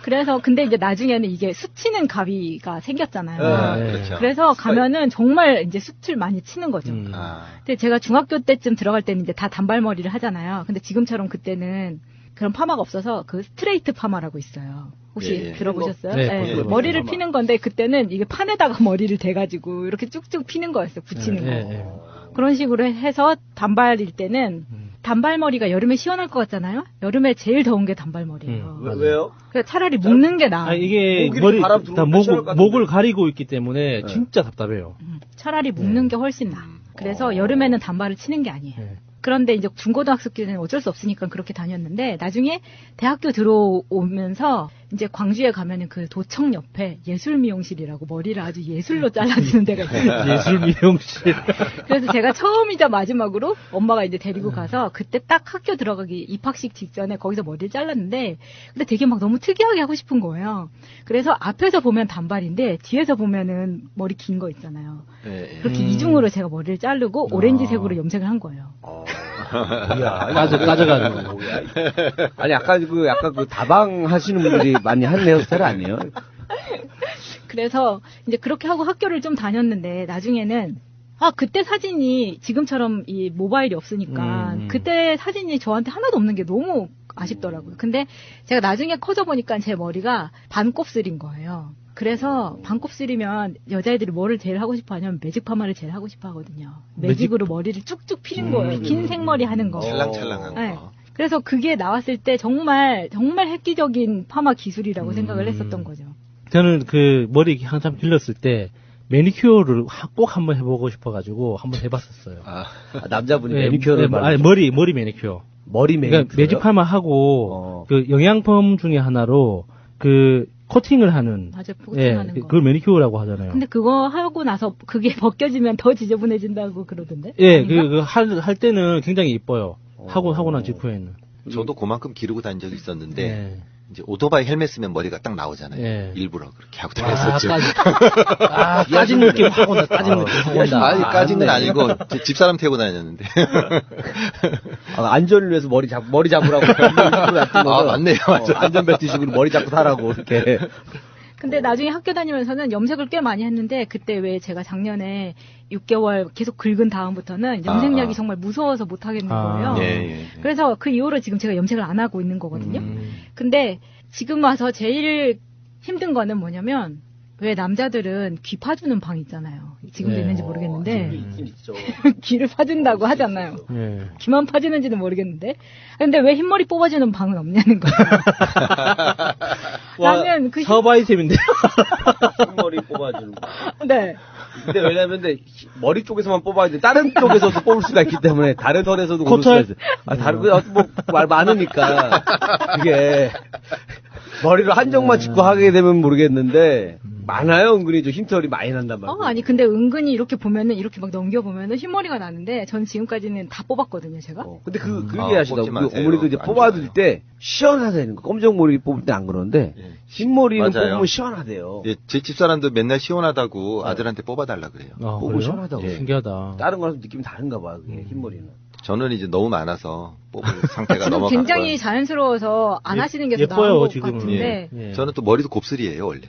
Speaker 9: 그래서 근데 이제 나중에는 이게 스치는 가위가 생겼잖아요.
Speaker 14: 네, 그렇죠.
Speaker 9: 그래서 가면은 정말 이제 숱을 많이 치는 거죠. 근데 제가 중학교 때쯤 들어갈 때는 이제 다 단발머리를 하잖아요. 근데 지금처럼 그때는 그런 파마가 없어서 그 스트레이트 파마라고 있어요. 혹시 들어보셨어요?
Speaker 12: 네,
Speaker 9: 머리를 피는 건데 그때는 이게 판에다가 머리를 대가지고 이렇게 쭉쭉 피는 거였어요. 붙이는 거. 그런 식으로 해서 단발일 때는 단발머리가 여름에 시원할 것 같잖아요. 여름에 제일 더운 게 단발머리예요.
Speaker 13: 왜요?
Speaker 9: 그러니까 차라리 묶는 게 나아.
Speaker 12: 이게 머리 다 목을 가리고 있기 때문에 진짜 답답해요.
Speaker 9: 차라리 묶는 게 훨씬 나아. 그래서 여름에는 단발을 치는 게 아니에요. 그런데 이제 중고등학생 때는 어쩔 수 없으니까 그렇게 다녔는데 나중에 대학교 들어오면서 이제 광주에 가면은 그 도청 옆에 예술미용실이라고 머리를 아주 예술로 잘라주는 데가 있어요.
Speaker 12: 예술미용실.
Speaker 9: 그래서 제가 처음이자 마지막으로 엄마가 이제 데리고 가서 그때 딱 학교 들어가기 입학식 직전에 거기서 머리를 잘랐는데 근데 되게 막 너무 특이하게 하고 싶은 거예요. 그래서 앞에서 보면 단발인데 뒤에서 보면은 머리 긴 거 있잖아요. 그렇게 이중으로 제가 머리를 자르고 오렌지색으로 염색을 한 거예요.
Speaker 13: 뭐야. 까져가지고. 아니, 약간 그 다방 하시는 분들이 많이 하는 헤어스타일 아니에요?
Speaker 9: 그래서 이제 그렇게 하고 학교를 좀 다녔는데 나중에는 그때 사진이 지금처럼 이 모바일이 없으니까 그때 사진이 저한테 하나도 없는 게 너무 아쉽더라고요. 근데 제가 나중에 커져 보니까 제 머리가 반곱슬인 거예요. 그래서 반곱슬이면 여자애들이 뭐를 제일 하고 싶어 하냐면 매직 파마를 제일 하고 싶어 하거든요. 매직으로 머리를 쭉쭉 피는 거예요. 긴 생머리 하는 거.
Speaker 14: 찰랑찰랑한 거.
Speaker 9: 네. 그래서 그게 나왔을 때 정말 획기적인 파마 기술이라고 생각을 했었던 거죠.
Speaker 12: 저는 그 머리 한참 길렀을 때 매니큐어를 꼭 한번 해보고 싶어가지고 한번 해봤었어요.
Speaker 13: 남자분이 매니큐어를
Speaker 12: 머리 매니큐어.
Speaker 13: 머리 매니큐어.
Speaker 12: 그러니까 매직 파마 하고 그 영양품 중에 하나로 그 코팅을 하는.
Speaker 9: 맞아, 코팅하는 거.
Speaker 12: 그걸 매니큐어라고 하잖아요.
Speaker 9: 근데 그거 하고 나서 그게 벗겨지면 더 지저분해진다고 그러던데?
Speaker 12: 예, 할 때는 굉장히 이뻐요. 하고 난 직후에는.
Speaker 14: 저도 그만큼 기르고 다닌 적이 있었는데, 이제 오토바이 헬멧 쓰면 머리가 딱 나오잖아요. 일부러 그렇게 하고 다녔었죠.
Speaker 12: 까진 느낌 하고 나 까진 느낌 하고 나.
Speaker 14: 아니, 까진 건 아니고, 집사람 태우고 다녔는데.
Speaker 13: 안전을 위해서 머리 잡으라고.
Speaker 14: 맞네요. 맞아.
Speaker 13: 안전벨트 식으로 머리 잡고 타라고, 이렇게.
Speaker 9: 근데 나중에 학교 다니면서는 염색을 꽤 많이 했는데 그때 왜 제가 작년에 6개월 계속 긁은 다음부터는 염색약이 정말 무서워서 못 하겠는 거예요. 그래서 그 이후로 지금 제가 염색을 안 하고 있는 거거든요. 근데 지금 와서 제일 힘든 거는 뭐냐면 왜 남자들은 귀 파주는 방 있잖아요. 지금도 있는지 모르겠는데
Speaker 13: 있긴 있죠.
Speaker 9: 귀를 파준다고 하잖아요. 귀만 파주는지는 모르겠는데 근데 왜 흰머리 뽑아주는 방은 없냐는 거예요. 나는 그
Speaker 12: 서바이템인데
Speaker 13: 흰머리 뽑아주는 거.
Speaker 9: 네.
Speaker 13: 근데 왜냐면 머리 쪽에서만 뽑아야 돼. 다른 쪽에서도 뽑을 수가 있기 때문에 다른 털에서도 고를 수가 있어요. 다른 말 많으니까 이게 머리를 한쪽만 짚고 하게 되면 모르겠는데 많아요. 은근히 좀 흰털이 많이 난단 말이에요.
Speaker 9: 아니 근데 은근히 이렇게 보면은 이렇게 막 넘겨보면은 흰머리가 나는데 전 지금까지는 다 뽑았거든요 제가.
Speaker 13: 근데 그 얘기하시다. 어머니도 이제 뽑아줄 때 시원하다는 거. 검정 머리 뽑을 때 안 그러는데 흰머리는 뽑으면 시원하대요.
Speaker 14: 제 집사람도 맨날 시원하다고 아들한테 뽑아달라 그래요.
Speaker 13: 뽑으면 시원하다고.
Speaker 12: 신기하다.
Speaker 13: 다른 거랑 느낌이 다른가 봐요. 그게 흰머리는.
Speaker 14: 저는 이제 너무 많아서 뽑을 상태가 넘어갔고요.
Speaker 9: 굉장히 자연스러워서 안 하시는 게 더 나은 것 같은데.
Speaker 14: 저는 또 머리도 곱슬이에요 원래.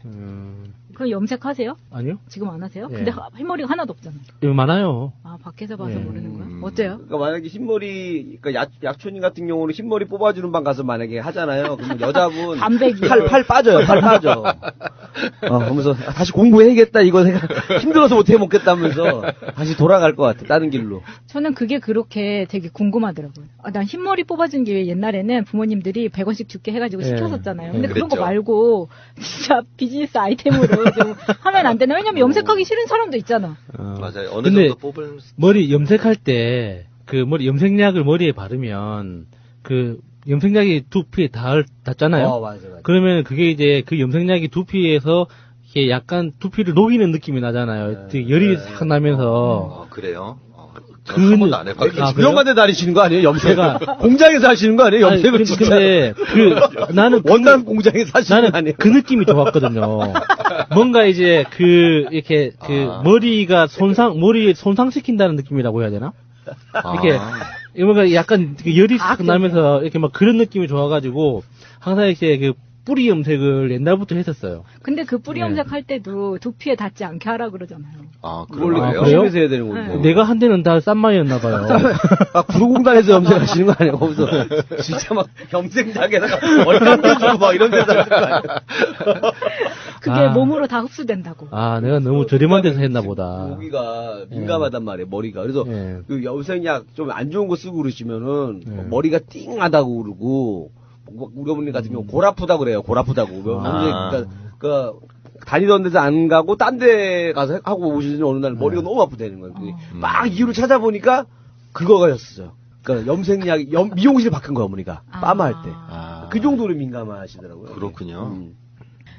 Speaker 9: 그럼 염색하세요?
Speaker 12: 아니요.
Speaker 9: 지금 안 하세요? 근데 흰머리가 하나도 없잖아요.
Speaker 12: 많아요.
Speaker 9: 밖에서 봐서 모르는 거야? 어때요?
Speaker 13: 그러니까 만약에 흰머리, 그러니까 약촌인 같은 경우는 흰머리 뽑아주는 방 가서 만약에 하잖아요. 그러면 여자분 팔 빠져요. 팔 빠져. 그러면서 다시 공부해야겠다 이거 내가 힘들어서 못 해먹겠다면서 다시 돌아갈 것 같아. 다른 길로.
Speaker 9: 저는 그게 그렇게 되게 궁금하더라고요. 난 흰머리 뽑아준 게 옛날에는 부모님들이 100원씩 줄게 해가지고 시켰었잖아요. 근데 그런 거 말고 진짜 비즈니스 아이템으로 좀 하면 안 되나? 왜냐면 염색하기 싫은 사람도 있잖아.
Speaker 14: 맞아요. 어느 정도 뽑을
Speaker 12: 머리 염색할 때 그 머리 염색약을 머리에 바르면 그 염색약이 두피에 닿잖아요.
Speaker 13: 맞아.
Speaker 12: 그러면 그게 이제 그 염색약이 두피에서 이게 약간 두피를 녹이는 느낌이 나잖아요. 되게 열이 싹 나면서.
Speaker 14: 그래요?
Speaker 13: 한 번도 안 해봤어요. 유형관대 다니시는 거 아니에요? 염색가 공장에서 하시는 거 아니에요? 염색을 진짜.
Speaker 12: 근데 나는
Speaker 13: 원단 공장에서 하시는 거 아니에요?
Speaker 12: 그 느낌이 좋았거든요. 뭔가 이제 이렇게 머리가 머리 손상시킨다는 느낌이라고 해야 되나? 이렇게 뭔가 약간 열이 싹 나면서 이렇게 막 그런 느낌이 좋아가지고 항상 이렇게 뿌리 염색을 옛날부터 했었어요.
Speaker 9: 근데 그 뿌리 염색할 때도 두피에 닿지 않게 하라 그러잖아요.
Speaker 13: 그래요? 조심해서 해야 되는 건데.
Speaker 12: 내가 한 데는 다 싼마이였나봐요.
Speaker 13: 구로공단에서 염색하시는 거 아니에요? 거기서 진짜 막 염색약에다가 머리 감겨주고 막 이런 데서 하는 거 아니에요?
Speaker 9: 그게 몸으로 다 흡수된다고.
Speaker 12: 내가 너무 저렴한 데서 했나 보다.
Speaker 13: 모기가 민감하단 말이에요, 머리가. 그래서 그 염색약 좀 안 좋은 거 쓰고 그러시면은 머리가 띵하다고 그러고 우리 어머니 같은 경우 골 아프다고 그래요. 골 아프다고. 그러니까 다니던 데서 안 가고 딴 데 가서 하고 오시는 어느 날 머리가 너무 아프다는 거예요. 막 이유를 찾아보니까 그거였어요. 그러니까 염색약, 미용실 바꾼 거야 어머니가 빠마할 때. 그 정도로 민감하시더라고요.
Speaker 14: 그렇군요.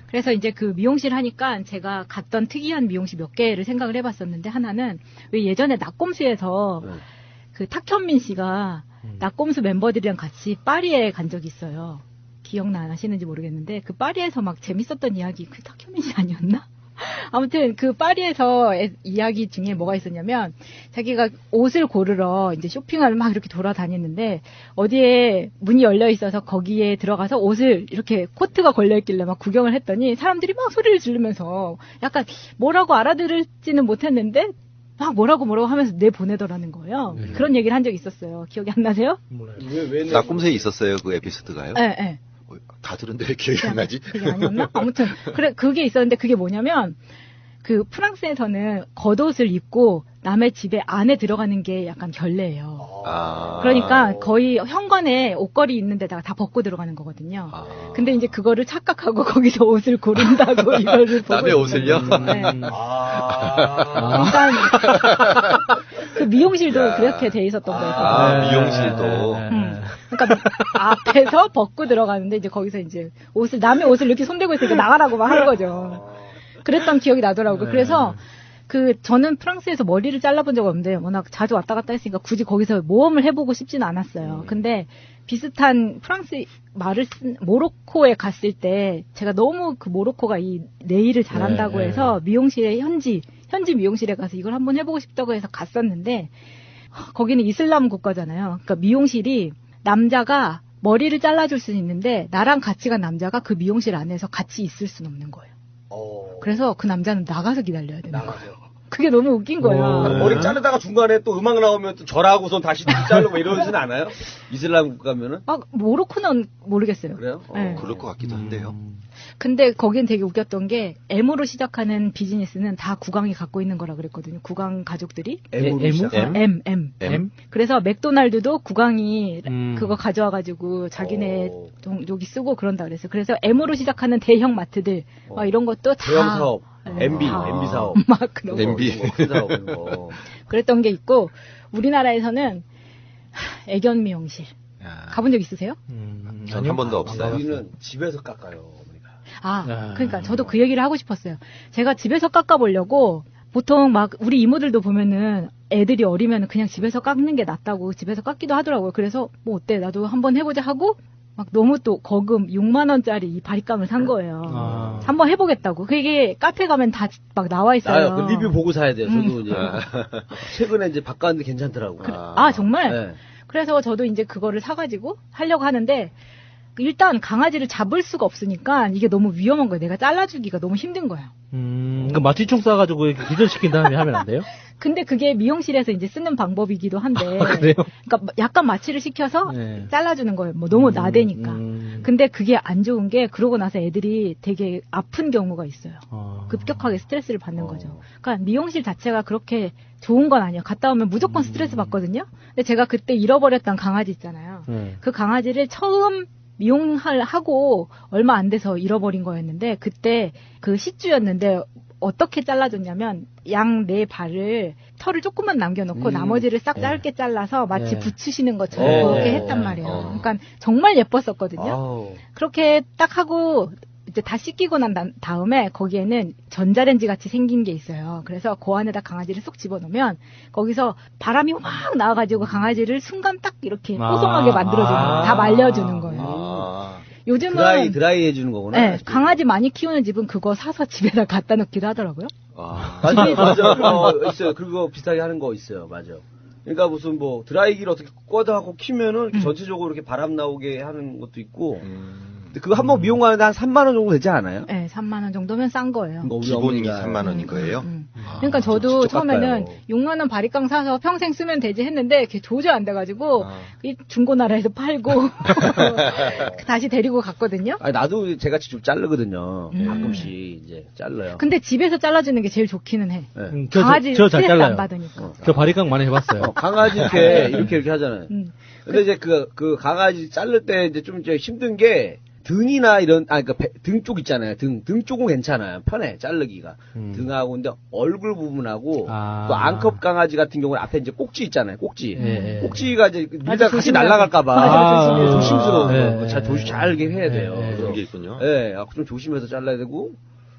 Speaker 9: 그래서 이제 그 미용실 하니까 제가 갔던 특이한 미용실 몇 개를 생각을 해봤었는데 하나는 왜 예전에 낙곰수에서 그 탁현민 씨가 낙곰수 멤버들이랑 같이 파리에 간 적이 있어요. 기억나시는지 모르겠는데 그 파리에서 막 재밌었던 이야기 그 탁현민 씨 아니었나? 아무튼 그 파리에서 이야기 중에 뭐가 있었냐면 자기가 옷을 고르러 이제 쇼핑을 막 이렇게 돌아다녔는데 어디에 문이 열려 있어서 거기에 들어가서 옷을 이렇게 코트가 걸려 있길래 막 구경을 했더니 사람들이 막 소리를 지르면서 약간 뭐라고 알아들을지는 못했는데 막 뭐라고 하면서 내보내더라는 거예요. 그런 얘기를 한 적이 있었어요. 기억이 안 나세요?
Speaker 14: 낙곰새에 있었어요 그 에피소드가요?
Speaker 9: 네.
Speaker 14: 다 들은데 왜 기억이 안 나지?
Speaker 9: 그게 아니었나? 아무튼 그게 있었는데 그게 뭐냐면 그 프랑스에서는 겉옷을 입고 남의 집에 안에 들어가는 게 약간 결례예요. 그러니까 거의 현관에 옷걸이 있는 데다가 다 벗고 들어가는 거거든요. 근데 이제 그거를 착각하고 거기서 옷을 고른다고 이거를 보고
Speaker 14: 남의 옷을요?
Speaker 9: 네. 그러니까 그 미용실도 그렇게 돼 있었던 거예요.
Speaker 14: 미용실도.
Speaker 9: 그러니까 앞에서 벗고 들어가는데 이제 거기서 이제 남의 옷을 이렇게 손대고 있으니까 나가라고 막 하는 거죠. 그랬던 기억이 나더라고요. 그래서 저는 프랑스에서 머리를 잘라본 적 없는데 워낙 자주 왔다 갔다 했으니까 굳이 거기서 모험을 해보고 싶지는 않았어요. 근데 비슷한 프랑스 말을 쓴 모로코에 갔을 때 제가 너무 그 모로코가 이 네일을 잘한다고 해서 미용실에 현지 미용실에 가서 이걸 한번 해보고 싶다고 해서 갔었는데 거기는 이슬람 국가잖아요. 그러니까 미용실이 남자가 머리를 잘라줄 수는 있는데 나랑 같이 간 남자가 그 미용실 안에서 같이 있을 수는 없는 거예요. 그래서 그 남자는 나가서 기다려야 되는 거예요. 그게 너무 웃긴 거야.
Speaker 13: 머리 자르다가 중간에 또 음악 나오면 또 절하고선 다시 자르고 이러지는 않아요? 이슬람 가면은?
Speaker 9: 모로코는 모르겠어요.
Speaker 13: 그래요?
Speaker 9: 네.
Speaker 14: 그럴 것 같기도 한데요.
Speaker 9: 근데 거긴 되게 웃겼던 게 M으로 시작하는 비즈니스는 다 국왕이 갖고 있는 거라 그랬거든요. 국왕 가족들이. M. 그래서 맥도날드도 국왕이 그거 가져와가지고 자기네 종족이 쓰고 그런다 그랬어요. 그래서 M으로 시작하는 대형 마트들 막 이런 것도 다.
Speaker 13: 대형 사업. MB 사업.
Speaker 9: 막 그런
Speaker 14: MB.
Speaker 13: 거.
Speaker 9: 그랬던 게 있고 우리나라에서는 애견 미용실. 가본 적 있으세요?
Speaker 14: 전 한 번도 없어요.
Speaker 13: 우리는 집에서 깎아요.
Speaker 9: 그러니까 저도 그 얘기를 하고 싶었어요. 제가 집에서 깎아보려고 보통 막 우리 이모들도 보면은 애들이 어리면 그냥 집에서 깎는 게 낫다고 집에서 깎기도 하더라고요. 그래서 뭐 어때 나도 한번 해보자 하고 막 너무 또 거금 6만 원짜리 이 바리감을 산 거예요. 한번 해보겠다고. 그게 카페 가면 다 막 나와 있어요.
Speaker 13: 그 리뷰 보고 사야 돼요. 저도 이제 최근에 이제 바꿨는데 괜찮더라고요.
Speaker 9: 정말?
Speaker 13: 네.
Speaker 9: 그래서 저도 이제 그거를 사가지고 하려고 하는데 일단 강아지를 잡을 수가 없으니까 이게 너무 위험한 거예요. 내가 잘라주기가 너무 힘든 거야.
Speaker 12: 그러니까 마취총 쏴가지고 이렇게 기절시킨 다음에 하면 안 돼요?
Speaker 9: 근데 그게 미용실에서 이제 쓰는 방법이기도 한데.
Speaker 12: 그래요?
Speaker 9: 그러니까 약간 마취를 시켜서 잘라주는 거예요. 뭐 너무 나대니까. 근데 그게 안 좋은 게 그러고 나서 애들이 되게 아픈 경우가 있어요. 급격하게 스트레스를 받는 거죠. 그러니까 미용실 자체가 그렇게 좋은 건 아니에요. 갔다 오면 무조건 스트레스 받거든요. 근데 제가 그때 잃어버렸던 강아지 있잖아요. 그 강아지를 처음 미용을 하고 얼마 안 돼서 잃어버린 거였는데 그때 그 시주였는데 어떻게 잘라줬냐면 양 네 발을 털을 조금만 남겨놓고 나머지를 싹 짧게 잘라서 마치 붙이시는 것처럼 그렇게 했단 말이에요. 그러니까 정말 예뻤었거든요. 그렇게 딱 하고 이제 다 씻기고 난 다음에 거기에는 전자레인지 같이 생긴 게 있어요. 그래서 그 안에다 강아지를 쏙 집어넣으면 거기서 바람이 확 나와가지고 강아지를 순간 딱 이렇게 뽀송하게 만들어주는 거예요. 다 말려주는 거예요. 요즘은
Speaker 13: 드라이 해주는 거구나.
Speaker 9: 네, 강아지 많이 키우는 집은 그거 사서 집에다 갖다 놓기도 하더라고요.
Speaker 13: 맞아. 있어요. 그거 비슷하게 하는 거 있어요. 맞아. 그러니까 무슨 뭐 드라이기를 어떻게 꺼다하고 키면은 전체적으로 이렇게 바람 나오게 하는 것도 있고. 근데 그거 한번 미용하는데 한 3만 원 정도 되지 않아요?
Speaker 9: 네, 3만 원 정도면 싼 거예요.
Speaker 14: 기본이 3만 원인 거예요?
Speaker 9: 그러니까 저도 처음에는 6만 원 바리깡 사서 평생 쓰면 되지 했는데 그게 도저히 안 돼가지고 이 중고나라에서 팔고 다시 데리고 갔거든요.
Speaker 13: 아니, 나도 제가 직접 자르거든요. 가끔씩 이제 잘라요.
Speaker 9: 근데 집에서 잘라주는 게 제일 좋기는 해.
Speaker 12: 네.
Speaker 9: 강아지
Speaker 12: 저 잘
Speaker 9: 스트레스
Speaker 12: 잘라요.
Speaker 9: 안 받으니까.
Speaker 12: 저 바리깡 많이 해봤어요.
Speaker 13: 강아지 이렇게 하잖아요. 근데 이제 그 강아지 자를 때 이제 좀 이제 힘든 게 등이나 이런, 등 쪽 있잖아요. 등 쪽은 괜찮아요. 편해, 자르기가. 등하고, 근데 얼굴 부분하고, 또 앙컵 강아지 같은 경우는 앞에 이제 꼭지 있잖아요. 꼭지. 꼭지가 이제 밀다가 같이 날아갈까봐. 조심스러워요. 잘 이렇게 해야 돼요.
Speaker 14: 그런 게 있군요.
Speaker 13: 네, 좀 조심해서 잘라야 되고,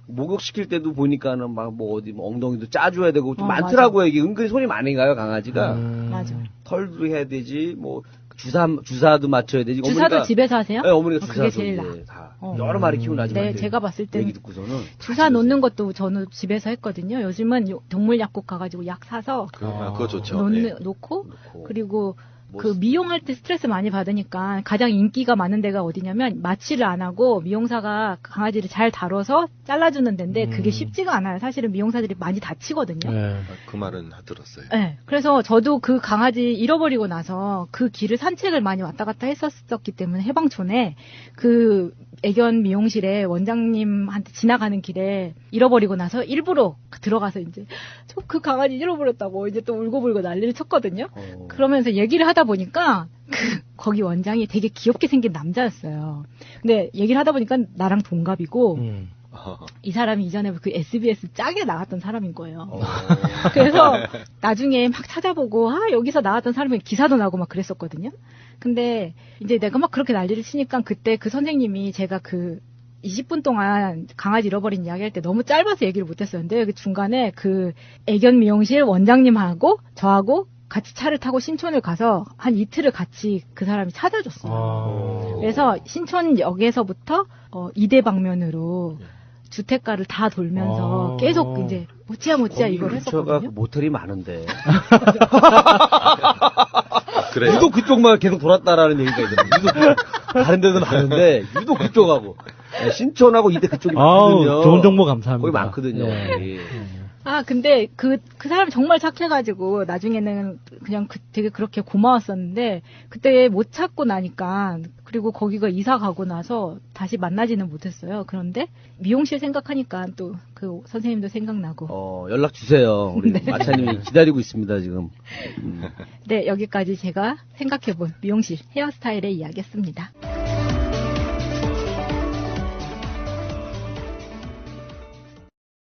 Speaker 13: 목욕시킬 때도 보니까는 막 뭐 어디 뭐 엉덩이도 짜줘야 되고, 좀 많더라고요. 이게 은근히 손이 많이 가요, 강아지가.
Speaker 9: 맞아.
Speaker 13: 털도 해야 되지, 뭐, 주사도 맞춰야 되지.
Speaker 9: 주사도
Speaker 13: 어머니가,
Speaker 9: 집에서 하세요?
Speaker 13: 네, 어머니가 주사도
Speaker 9: 그게 제일
Speaker 13: 다 여러 마리 키우는 아줌마들.
Speaker 9: 네, 제가 봤을 때는
Speaker 13: 얘기 듣고서는
Speaker 9: 주사 놓는 것도 저는 집에서 했거든요. 요즘은 동물 약국 가가지고 약 사서
Speaker 14: 그거 좋죠.
Speaker 9: 놓고 그리고 그 미용할 때 스트레스 많이 받으니까 가장 인기가 많은 데가 어디냐면 마취를 안 하고 미용사가 강아지를 잘 다뤄서 잘라주는 데인데 그게 쉽지가 않아요. 사실은 미용사들이 많이 다치거든요.
Speaker 14: 그 말은 들었어요.
Speaker 9: 네. 그래서 저도 그 강아지 잃어버리고 나서 그 길을 산책을 많이 왔다 갔다 했었기 때문에 해방촌에 그 애견 미용실에 원장님한테 지나가는 길에 잃어버리고 나서 일부러 들어가서 이제 저 그 강아지 잃어버렸다고 이제 또 울고불고 난리를 쳤거든요. 그러면서 얘기를 하다 보니까 거기 원장이 되게 귀엽게 생긴 남자였어요. 근데 얘기를 하다 보니까 나랑 동갑이고 이 사람이 이전에 그 SBS 짝에 나왔던 사람인 거예요. 그래서 나중에 막 찾아보고 여기서 나왔던 사람이 기사도 나고 막 그랬었거든요. 근데 이제 내가 막 그렇게 난리를 치니까 그때 그 선생님이 제가 그 20분 동안 강아지 잃어버린 이야기 할 때 너무 짧아서 얘기를 못했었는데 그 중간에 그 애견 미용실 원장님하고 저하고 같이 차를 타고 신촌을 가서 한 이틀을 같이 그 사람이 찾아줬어요. 그래서 신촌역에서부터 이대 방면으로 주택가를 다 돌면서 계속 이제 모찌야 이걸 했었거든요.
Speaker 13: 모텔이 많은데.
Speaker 14: 그래요?
Speaker 13: 유독 그쪽만 계속 돌았다라는 얘기가 있는데 유독 다른 데도 많은데 유독 그쪽하고 신촌하고 이대 그쪽이 많거든요.
Speaker 12: 좋은 정보 감사합니다.
Speaker 13: 거기 많거든요.
Speaker 9: 근데 그 사람이 정말 착해가지고 나중에는 그냥 되게 그렇게 고마웠었는데 그때 못 찾고 나니까 그리고 거기가 이사 가고 나서 다시 만나지는 못했어요. 그런데 미용실 생각하니까 또 그 선생님도 생각나고.
Speaker 13: 연락 주세요. 우리 마차님이 기다리고 있습니다 지금.
Speaker 9: 네, 여기까지 제가 생각해본 미용실 헤어스타일의 이야기였습니다.